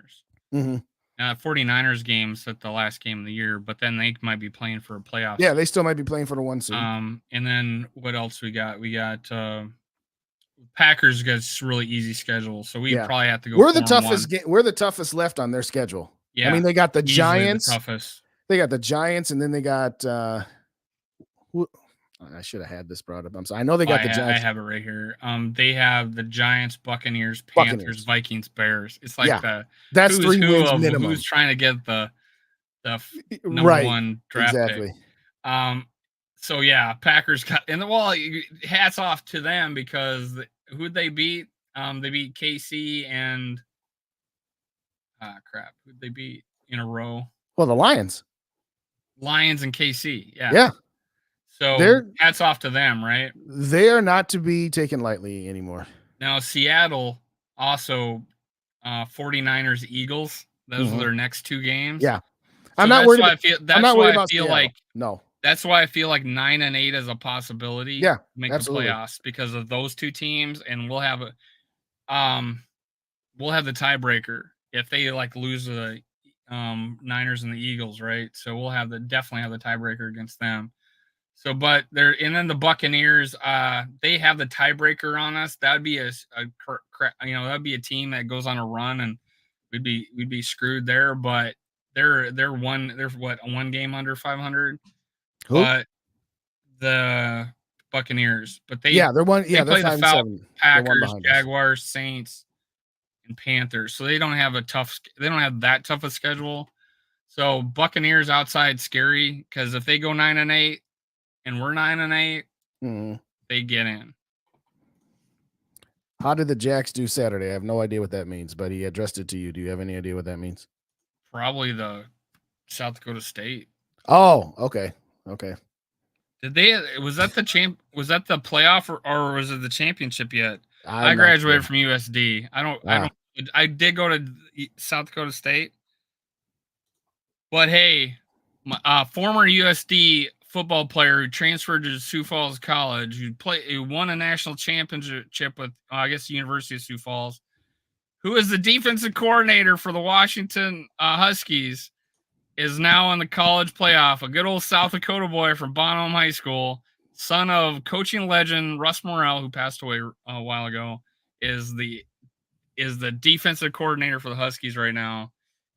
Mm-hmm. 49ers games at the last game of the year, but then they might be playing for a playoff. Yeah, they still might be playing for the 1 seed. And then what else we got? We got Packers got a really easy schedule, so we probably have to go. We're the toughest. We're the toughest left on their schedule. Yeah, I mean they got the Giants. The toughest. They got the Giants, and then they got. I should have had this brought up. I'm sorry. I know they got the Giants. I have it right here. They have the Giants, Buccaneers, Panthers, Vikings, Bears. It's like that's 3 wins minimum. Who's trying to get the number 1 draft exactly. pick. So yeah, Packers got hats off to them because who'd they beat? They beat KC and who'd they beat in a row? Well, the Lions and KC. Yeah. So hats off to them, right? They are not to be taken lightly anymore. Now, Seattle also 49ers, Eagles. Those are their next 2 games. Yeah. So I'm not worried. That's why I feel like no. That's why I feel like 9-8 is a possibility. Yeah, to make absolutely. the playoffs because of those 2 teams, and we'll have the tiebreaker if they lose the Niners and the Eagles, right? So we'll definitely have the tiebreaker against them. So, but then the Buccaneers, they have the tiebreaker on us. That'd be that'd be a team that goes on a run, and we'd be screwed there. But they're 1 game under 500. Who? But the Buccaneers, but they they're one. They play the Falcons, Packers, Jaguars, us. Saints, and Panthers. So they don't have that tough a schedule. So Buccaneers outside scary because if they go 9-8 and we're 9-8, they get in. How did the Jacks do Saturday? I have no idea what that means, but he addressed it to you. Do you have any idea what that means? Probably the South Dakota State. Oh, okay. Did they? Was that the Was that the playoff or was it the championship yet? I graduated from USD. I did go to South Dakota State, but hey, former USD football player who transferred to Sioux Falls College, who won a national championship with I guess the University of Sioux Falls, who is the defensive coordinator for the Washington Huskies, is now in the college playoff. A good old South Dakota boy from Bonham High School, son of coaching legend Russ Morrell, who passed away a while ago, is the defensive coordinator for the Huskies right now.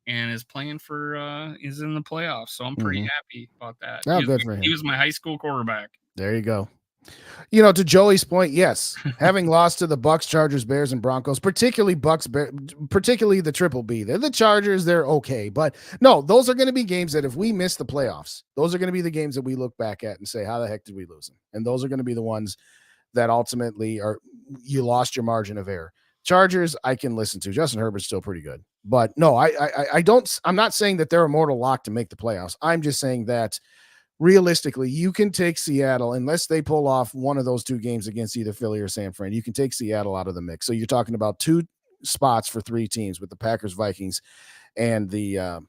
and is playing for is in the playoffs. So I'm pretty happy about that. Oh, good for him. He was my high school quarterback. There you go. You know, to Joey's point, yes, having lost to the Bucks, Chargers, Bears, and Broncos, particularly particularly the Triple B. They're the Chargers. They're okay, but no, those are going to be games that if we miss the playoffs, those are going to be the games that we look back at and say, "How the heck did we lose them?" And those are going to be the ones that ultimately are you lost your margin of error. Chargers, I can listen to. Justin Herbert's still pretty good, but no, I don't. I'm not saying that they're a mortal lock to make the playoffs. I'm just saying that. Realistically, you can take Seattle unless they pull off one of those two games against either Philly or San Fran. You can take Seattle out of the mix. So you're talking about 2 spots for 3 teams with the Packers, Vikings, and the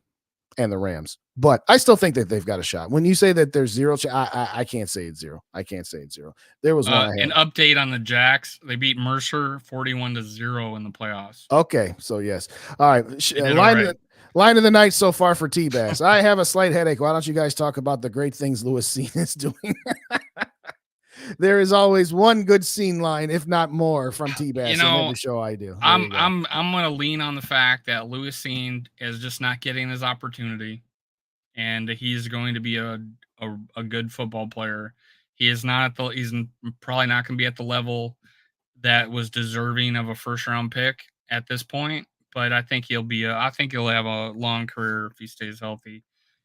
Rams. But I still think that they've got a shot. When you say that there's zero, I can't say it's zero. I can't say it's zero. There was an update on the Jacks. They beat Mercer 41-0 in the playoffs. Okay, so yes. All right. Line of the night so far for T-Bass. I have a slight headache. Why don't you guys talk about the great things Lewis Scene is doing? There is always one good scene line, if not more, from T-Bass in every show I do. I'm going to lean on the fact that Lewis Scene is just not getting his opportunity, and he's going to be a good football player. He's probably not going to be at the level that was deserving of a first-round pick at this point. But I think he'll have a long career if he stays healthy.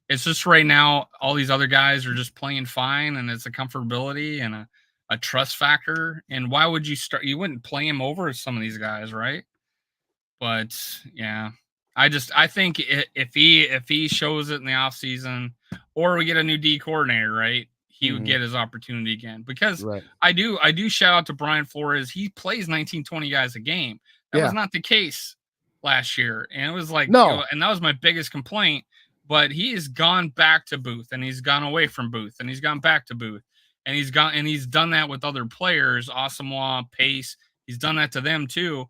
It's just right now, all these other guys are just playing fine, and it's a comfortability and a trust factor. And why would you start? You wouldn't play him over some of these guys, right? But yeah, I think if he shows it in the offseason, or we get a new D coordinator, right? He would get his opportunity again. Because I do shout out to Brian Flores. He plays 19, 20 guys a game. That was not the case last year, and it was like and that was my biggest complaint. But he has gone back to Booth, and he's gone away from Booth, and he's gone back to Booth, and he's done that with other players, Asamoah, Pace. He's done that to them too.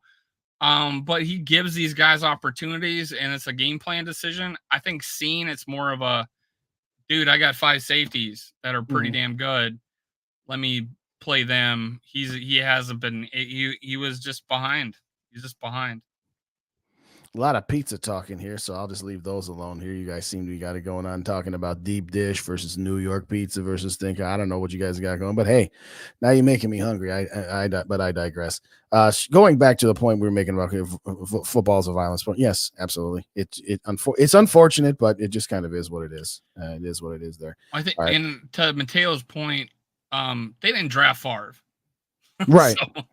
But he gives these guys opportunities, and it's a game plan decision. I think it's more of a dude. I got 5 safeties that are pretty damn good. Let me play them. He hasn't been. He was just behind. He's just behind. A lot of pizza talking here, so I'll just leave those alone here. You guys seem to be got it going on talking about deep dish versus New York pizza versus thinker. I don't know what you guys got going, but hey, now you're making me hungry. But I digress. Going back to the point we were making about football's a violence point. Yes, absolutely. It's unfortunate, but it just kind of is what it is. It is what it is there. I think, and to Mateo's point, they didn't draft Favre. Right. So,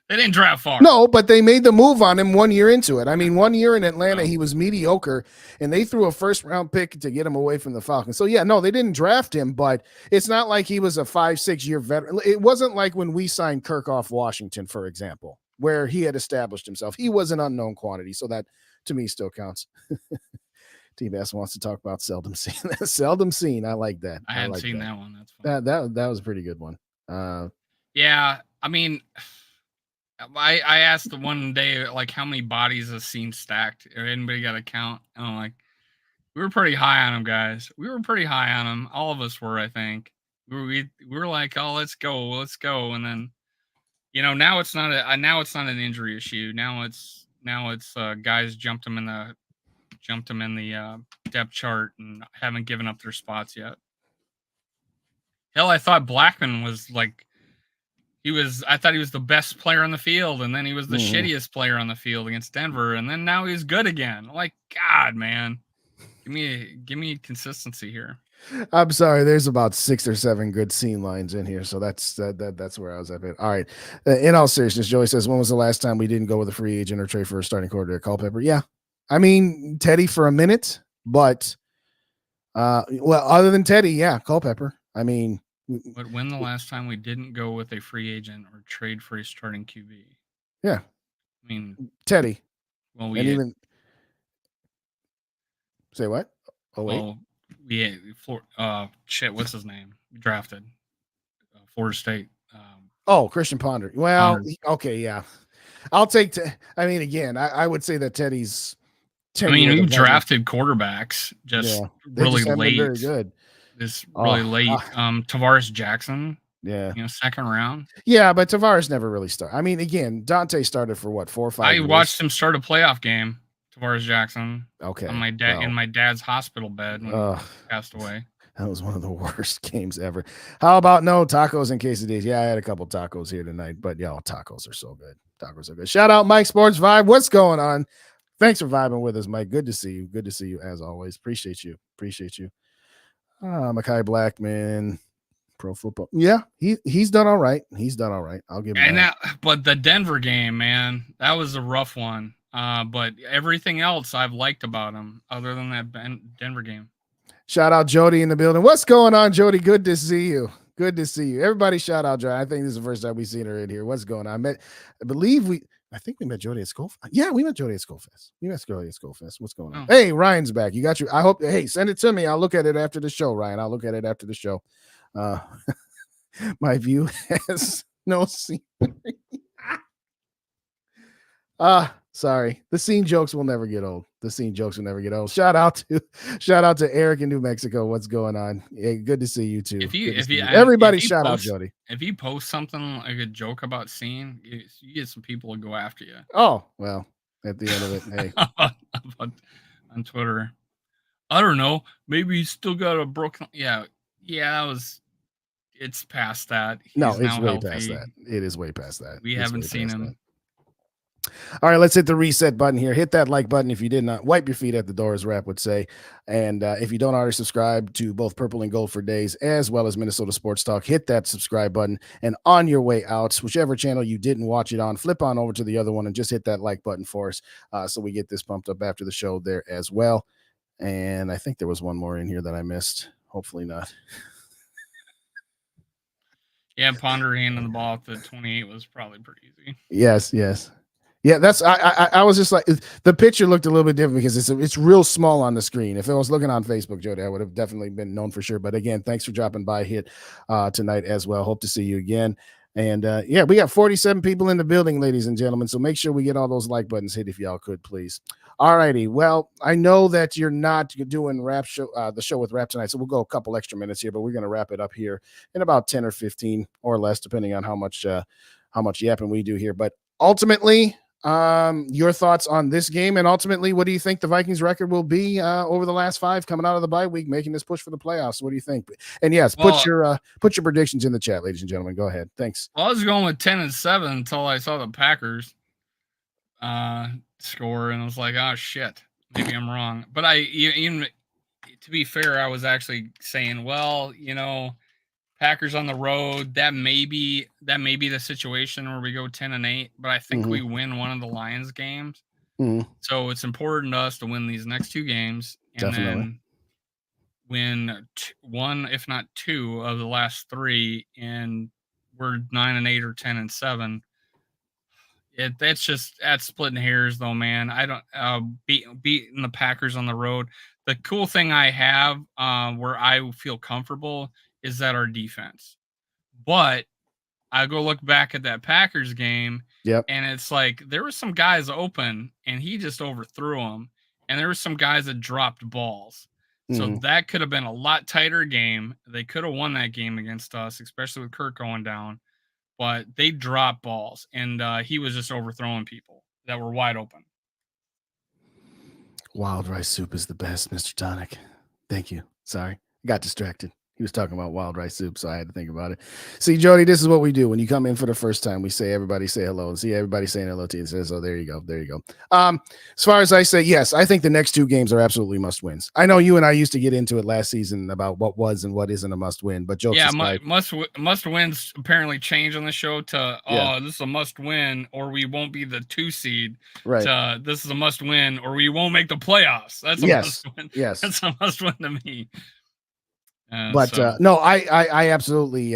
they didn't draft Favre. No, but they made the move on him 1 year into it. I mean, 1 year in Atlanta, he was mediocre, and they threw a first-round pick to get him away from the Falcons. So, yeah, no, they didn't draft him, but it's not like he was a 5-6 year veteran. It wasn't like when we signed Kirk off Washington, for example, where he had established himself. He was an unknown quantity, so that, to me, still counts. T-Bass wants to talk about seldom seen. Seldom seen. I like that. I hadn't seen that one. That's fun. That was a pretty good one. Yeah, I mean – I asked the one day, like, how many bodies has Scene stacked? Or anybody got a count? And I'm like, we were pretty high on him, guys. We were pretty high on him. All of us were, I think. We were like, oh, let's go. And then, now it's not an injury issue. Now it's guys jumped him in the depth chart and haven't given up their spots yet. Hell, I thought Blackman was like. I thought he was the best player on the field, and then he was the shittiest player on the field against Denver, and then now he's good again. Like, God, man, give me consistency here. I'm sorry, there's about 6 or 7 good scene lines in here, so that's where I was at. All right, in all seriousness, Joey says, when was the last time we didn't go with a free agent or trade for a starting quarterback? Culpepper, yeah. I mean, Teddy for a minute, but other than Teddy, yeah, Culpepper. I mean. But when the last time we didn't go with a free agent or trade for a starting QB? Yeah. I mean, Teddy. Well, say what? Oh, wait. Well, what's his name? Drafted Florida State. Christian Ponder. Well, okay, yeah. I'll take. Again, I would say that Teddy's. We've drafted quarterbacks just really late. Very good. Is really late. Tavares Jackson. Yeah. Second round. Yeah, but Tavares never really started. I mean, again, Dante started for what, 4 or 5 years? I watched him start a playoff game. Tavares Jackson. Okay. On my dad in my dad's hospital bed when he passed away. That was one of the worst games ever. How about no tacos and quesadillas? Yeah, I had a couple tacos here tonight, but yeah, tacos are so good. Tacos are good. Shout out Mike Sports Vibe. What's going on? Thanks for vibing with us, Mike. Good to see you. Good to see you as always. Appreciate you. Makai Blackman, pro football. Yeah, he's done all right. I'll give him that. But the Denver game, man, that was a rough one. But everything else I've liked about him, other than that Denver game. Shout out Jody in the building. What's going on, Jody? Good to see you. Everybody shout out Jody. I think this is the first time we've seen her in here. What's going on? I think we met Jody at School. Yeah, we met Jody at Schoolfest. What's going on? Hey, Ryan's back. You got hey, send it to me. I'll look at it after the show, Ryan. I'll look at it after the show. My view has no scenery. Sorry. The scene jokes will never get old. Shout out to Eric in New Mexico. What's going on? Hey, good to see you too. Everybody shout out Jody. If you post something like a joke about scene, you get some people to go after you. Oh, well, at the end of it, hey. on Twitter. I don't know. Maybe he's still got a broken. Yeah, it's past that. No, it's way past that. It is way past that. We haven't seen him. All right, let's hit the reset button here. Hit that like button if you did not. Wipe your feet at the door, as Rap would say. And if you don't already subscribe to both Purple and Gold for Days as well as Minnesota Sports Talk, hit that subscribe button. And on your way out, whichever channel you didn't watch it on, flip on over to the other one and just hit that like button for us so we get this pumped up after the show there as well. And I think there was one more in here that I missed. Hopefully not. Yeah, Ponder handing the ball at the 28 was probably pretty easy. Yes. Yeah, that's I was just like, the picture looked a little bit different because it's real small on the screen. If I was looking on Facebook, Jody, I would have definitely been known for sure. But again, thanks for dropping by tonight as well. Hope to see you again. And yeah, we got 47 people in the building, ladies and gentlemen. So make sure we get all those like buttons hit if y'all could, please. All righty. Well, I know that you're not doing the show with Rap tonight, so we'll go a couple extra minutes here, but we're going to wrap it up here in about 10 or 15 or less, depending on how much yapping we do here. But ultimately, your thoughts on this game, and ultimately, what do you think the Vikings record will be over the last 5 coming out of the bye week, making this push for the playoffs? What do you think? And yes, put your predictions in the chat, ladies and gentlemen. Go ahead. Thanks. Well, I was going with 10-7 until I saw the Packers score, and I was like, oh shit, maybe I'm wrong. But even to be fair, I was actually saying, well, Packers on the road, that may be the situation where we go 10-8, but I think we win one of the Lions games. So it's important to us to win these next 2 games and then win 1, if not 2, of the last 3, and we're 9-8 or 10-7. That's splitting hairs though, man. I don't beating the Packers on the road. The cool thing I have where I feel comfortable is that our defense. But I go look back at that Packers game, and it's like there were some guys open, and he just overthrew them, and there were some guys that dropped balls. So that could have been a lot tighter game. They could have won that game against us, especially with Kirk going down. But they dropped balls, and he was just overthrowing people that were wide open. Wild rice soup is the best, Mr. Tonic. Thank you. Sorry, got distracted. He was talking about wild rice soup, so I had to think about it. See, Jody, this is what we do when you come in for the first time. We say, everybody say hello, and see everybody saying hello to you. And says, oh, there you go. As far as I say, yes, I think the next 2 games are absolutely must wins. I know you and I used to get into it last season about what was and what isn't a must win, but jokes aside, must wins apparently change on the show to this is a must win or we won't be the 2 seed. Right. To this is a must win or we won't make the playoffs. That's a must win. Yes, that's a must win to me. No, I absolutely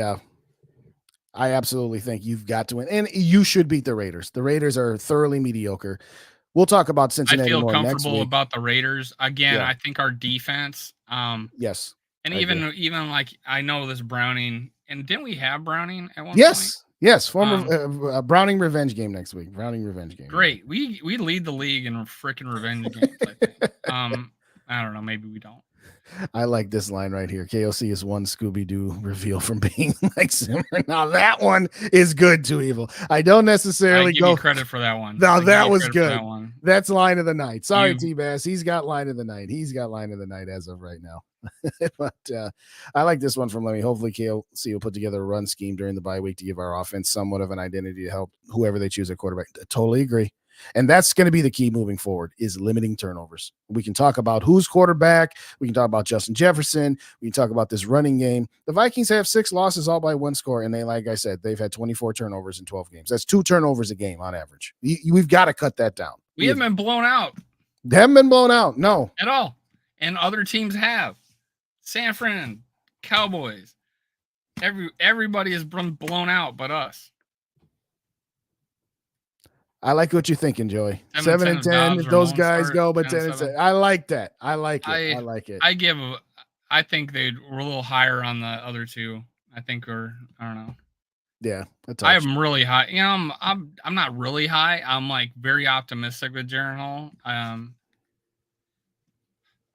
think you've got to win, and you should beat the Raiders. The Raiders are thoroughly mediocre. We'll talk about Cincinnati. I feel more comfortable next week. About the Raiders again. I think our defense. Yes, and even like I know this Browning, and didn't we have Browning at one point? Yes, former Browning revenge game next week. Great, we lead the league in freaking revenge games. I think. I don't know, maybe we don't. I like this line right here. KOC is one Scooby-Doo reveal from being like Zimmer. Now that one is good to evil. I don't necessarily I give you credit for that one. No, I give that you was credit for good. that one. That's line of the night. Sorry, You- T-Bass. He's got line of the night. He's got line of the night as of right now. But I like this one from Lemmy. Hopefully KOC will put together a run scheme during the bye week to give our offense somewhat of an identity to help whoever they choose at quarterback. I totally agree. And that's going to be the key moving forward is limiting turnovers. We can talk about who's quarterback. We can talk about Justin Jefferson. We can talk about this running game. The Vikings have 6 losses all by 1 score. And they, like I said, they've had 24 turnovers in 12 games. That's 2 turnovers a game on average. We've got to cut that down. We haven't been blown out. They haven't been blown out. No. At all. And other teams have. San Fran, Cowboys. Everybody has been blown out but us. I like what you're thinking, Joey. 7 and 10 if those guys go, but 10 and 7. 7. I like that. I like it. I like it. I think they were a little higher on the other two. I think I don't know. Yeah, I have them really high. You know, I'm not really high. I'm like very optimistic with Jaren Hall.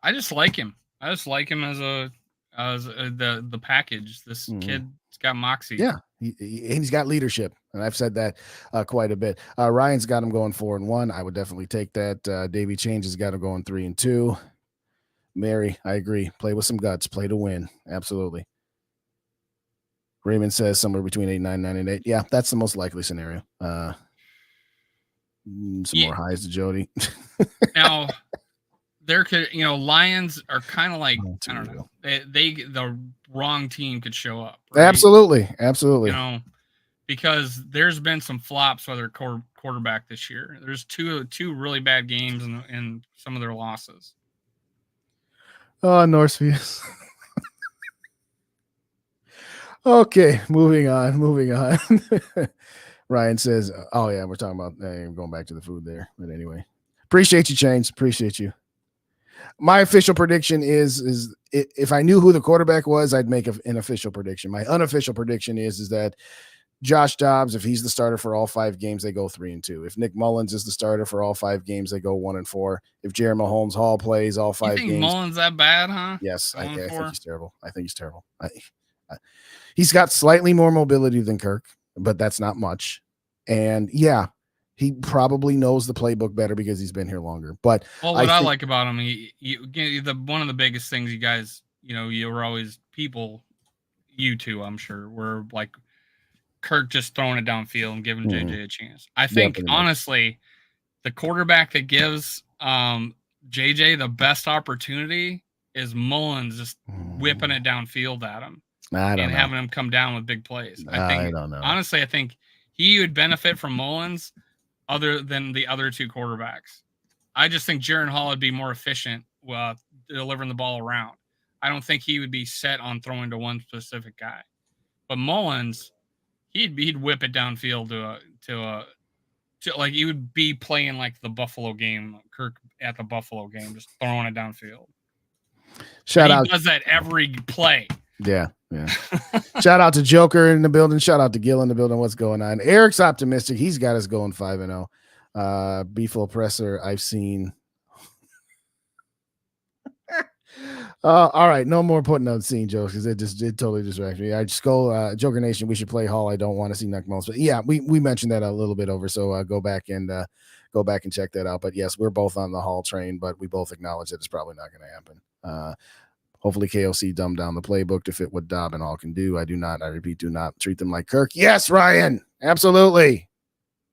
I just like him. I just like him as the package. This kid's got moxie. Yeah, he's got leadership, and I've said that quite a bit. Ryan's got him going 4-1. I would definitely take that. Davey Change has got him going 3-2. Mary, I agree. Play with some guts. Play to win. Absolutely. Raymond says somewhere between 8, 9, 9, and 8. Yeah, that's the most likely scenario. Some more highs to Jody. Now, there could, Lions are kind of like, I don't know. The wrong team could show up. Right? Absolutely. Because there's been some flops with their quarterback this year. There's two really bad games in some of their losses. Oh, Northfield. Okay, moving on. Ryan says, oh, yeah, we're talking about going back to the food there. But anyway, appreciate you, Chains. Appreciate you. My official prediction is if I knew who the quarterback was, I'd make an official prediction. My unofficial prediction is that Josh Dobbs, if he's the starter for all 5 games, they go 3-2. If Nick Mullins is the starter for all 5 games, they go 1-4. If Jared Mahomes Hall plays all 5 games. You think Mullins that bad, huh? Yes, I think he's terrible. He's got slightly more mobility than Kirk, but that's not much. And yeah, he probably knows the playbook better because he's been here longer. But what I like about him, one of the biggest things you guys, you were always you two, I'm sure, were like Kirk just throwing it downfield and giving JJ a chance. I think honestly, the quarterback that gives JJ the best opportunity is Mullins just whipping it downfield at him. And having him come down with big plays. I don't know. Honestly, I think he would benefit from Mullins other than the other 2 quarterbacks. I just think Jaren Hall would be more efficient delivering the ball around. I don't think he would be set on throwing to one specific guy. But Mullins, he'd whip it downfield to like he would be playing like the Buffalo game, Kirk at the Buffalo game, just throwing it downfield. Shout out. He does that every play. Yeah. Shout out to Joker in the building. Shout out to Gil in the building. What's going on? Eric's optimistic. He's got us going 5-0. Beeful Presser, I've seen. All right, no more putting on scene jokes because it totally distracted me. I just go Joker Nation. We should play Hall. I don't want to see Nick Mullins, but yeah, we mentioned that a little bit over. So go back and check that out. But yes, we're both on the Hall train, but we both acknowledge that it's probably not going to happen. Hopefully KOC dumbed down the playbook to fit what Dobb and Hall can do. I repeat, do not treat them like Kirk. Yes, Ryan, absolutely.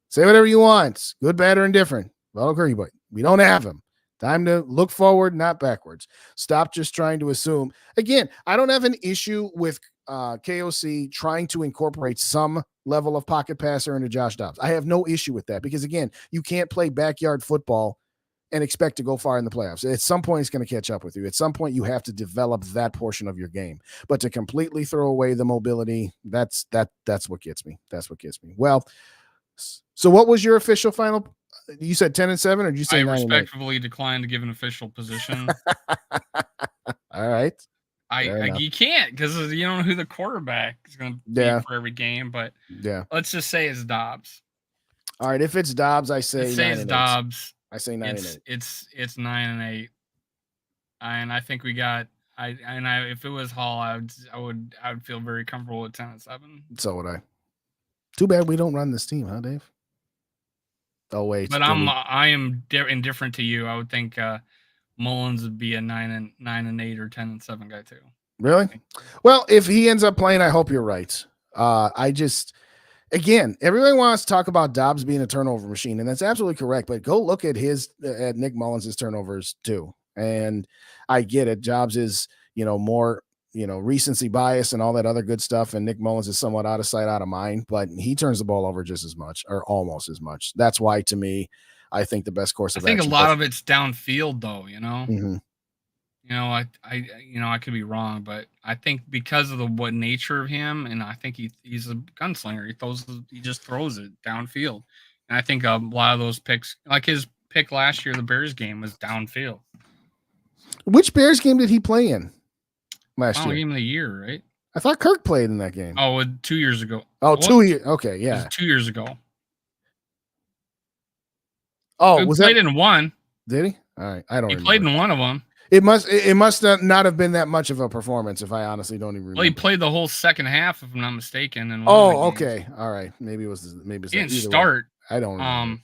Say whatever you want, good, bad, or indifferent. Well, Kirky boy, we don't have him. Time to look forward, not backwards. Stop just trying to assume. Again, I don't have an issue with KOC trying to incorporate some level of pocket passer into Josh Dobbs. I have no issue with that because, again, you can't play backyard football and expect to go far in the playoffs. At some point, it's going to catch up with you. At some point, you have to develop that portion of your game. But to completely throw away the mobility, that's what gets me. That's what gets me. Well, so what was your official final? You said 10-7, or did you say 9-8? I respectfully declined to give an official position. All right. You can't because you don't know who the quarterback is going to be for every game. But let's just say it's Dobbs. All right. If it's Dobbs, I say it's Dobbs. I say 9-8. It's 9-8, and I think we got If it was Hall, I would feel very comfortable with 10-7. So would I. Too bad we don't run this team, huh, Dave? Oh wait, but I am indifferent to you. I would think Mullins would be a 9-8 or 10-7 guy too. Really? Well, if he ends up playing, I hope you're right. Again, everybody wants to talk about Dobbs being a turnover machine, and that's absolutely correct. But go look at Nick Mullins' turnovers too. And I get it. Dobbs is, more, recency bias and all that other good stuff. And Nick Mullins is somewhat out of sight, out of mind, but he turns the ball over just as much or almost as much. That's why, to me, I think the best course of action. I think a lot of it's downfield, though. Mm-hmm. I could be wrong, but I think because of what nature of him, and I think he's a gunslinger. He just throws it downfield, and I think a lot of those picks, like his pick last year, the Bears game, was downfield. Which Bears game did he play in last year? Game of the year, right? I thought Kirk played in that game. Oh, 2 years ago. Oh, 2 years. Okay, yeah. It was 2 years ago. Oh, he played in one. Did he? All right, I don't. He played in one of them. It must not have been that much of a performance. If I honestly don't even remember. Well, he played the whole second half, if I'm not mistaken. And okay, all right. Maybe it was. He didn't start. I don't remember.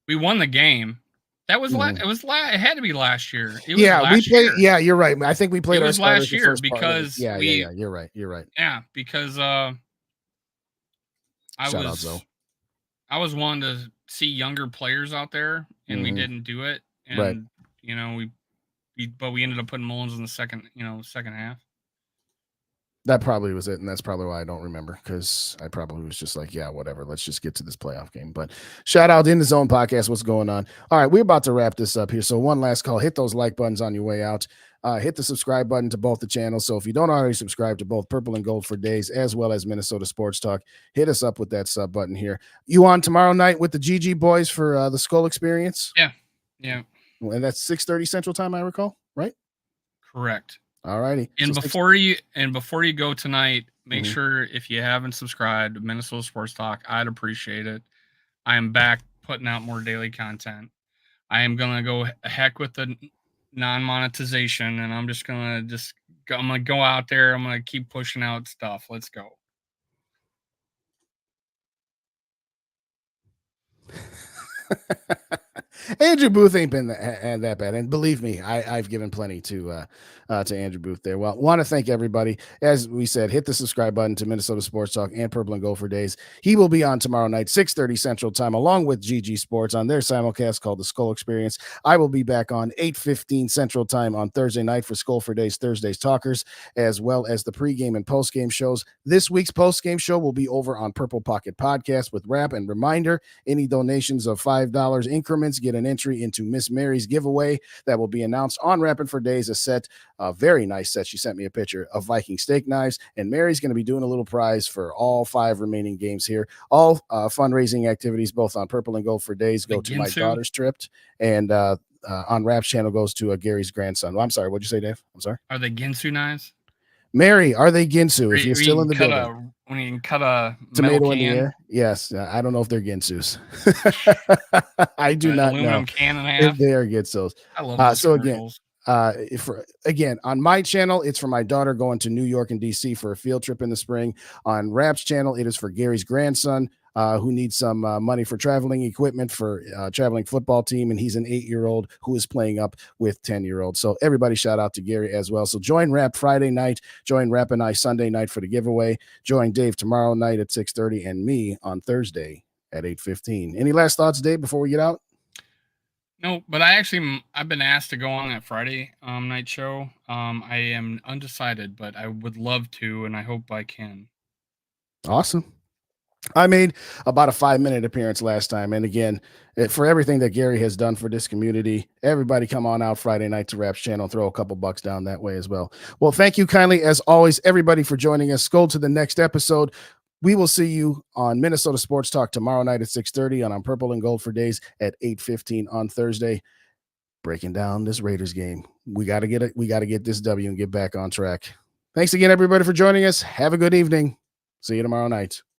We won the game. That was it had to be last year. We played. Yeah, you're right. I think we played. It was last year because yeah. You're right. Yeah, because I was wanting to see younger players out there, and we didn't do it. And right. We ended up putting Mullins in the second half. That probably was it, and that's probably why I don't remember, because I probably was just like, yeah, whatever. Let's just get to this playoff game. But shout out In the Zone podcast. What's going on? All right, we're about to wrap this up here. So one last call. Hit those like buttons on your way out. Hit the subscribe button to both the channels. So if you don't already subscribe to both Purple and Gold for Days as well as Minnesota Sports Talk, hit us up with that sub button here. You on tomorrow night with the GG boys for the Skull Experience? Yeah. And that's 6:30 Central Time, I recall, right? Correct. All righty. And before you go tonight, make sure, if you haven't subscribed to Minnesota Sports Talk, I'd appreciate it. I am back putting out more daily content. I am gonna go heck with the non-monetization, and I'm gonna go out there. I'm gonna keep pushing out stuff. Let's go. Andrew Booth ain't been that bad, and believe me, I've given plenty to Andrew Booth there. Well, want to thank everybody. As we said, hit the subscribe button to Minnesota Sports Talk and Purple and Gold for Days. He will be on tomorrow night, 6:30 Central Time, along with GG Sports on their simulcast called the Skull Experience. I will be back on 8:15 Central Time on Thursday night for Skull for Days Thursdays Talkers, as well as the pregame and postgame shows. This week's postgame show will be over on Purple Pocket Podcast with Rap. And reminder, any donations of $5 increments get an entry into Miss Mary's giveaway that will be announced on Rapping for Days. A very nice set. She sent me a picture of Viking steak knives, and Mary's going to be doing a little prize for all 5 remaining games here. All fundraising activities, both on Purple and Gold for Days, go to my daughter's trip, and on Rap's channel goes to Gary's grandson. Well, I'm sorry. What'd you say, Dave? I'm sorry. Are they Ginsu knives? Mary, are they Ginsu? If you're still in the building. When you can cut a tomato in the air? Yes. I don't know if they're Ginsus. I do not know can and a half. if they are Ginsus. I love those so commercials. Again, on my channel, it's for my daughter going to New York and DC for a field trip in the spring. On Rap's channel, it is for Gary's grandson, who needs some money for traveling equipment for traveling football team. And he's an 8-year-old who is playing up with 10-year-olds. So everybody shout out to Gary as well. So join Rap Friday night, join Rap and I Sunday night for the giveaway, join Dave tomorrow night at 6:30 and me on Thursday at 8:15. Any last thoughts, Dave, before we get out? No, but I've been asked to go on that Friday night show. I am undecided, but I would love to, and I hope I can. Awesome. I made about a 5-minute appearance last time. And again, for everything that Gary has done for this community, everybody come on out Friday night to Rap's channel, throw a couple bucks down that way as well. Well, thank you kindly, as always, everybody, for joining us. Go to the next episode. We will see you on Minnesota Sports Talk tomorrow night at 6:30 and on Purple and Gold for Days at 8:15 on Thursday. Breaking down this Raiders game. We got to get this W and get back on track. Thanks again, everybody, for joining us. Have a good evening. See you tomorrow night.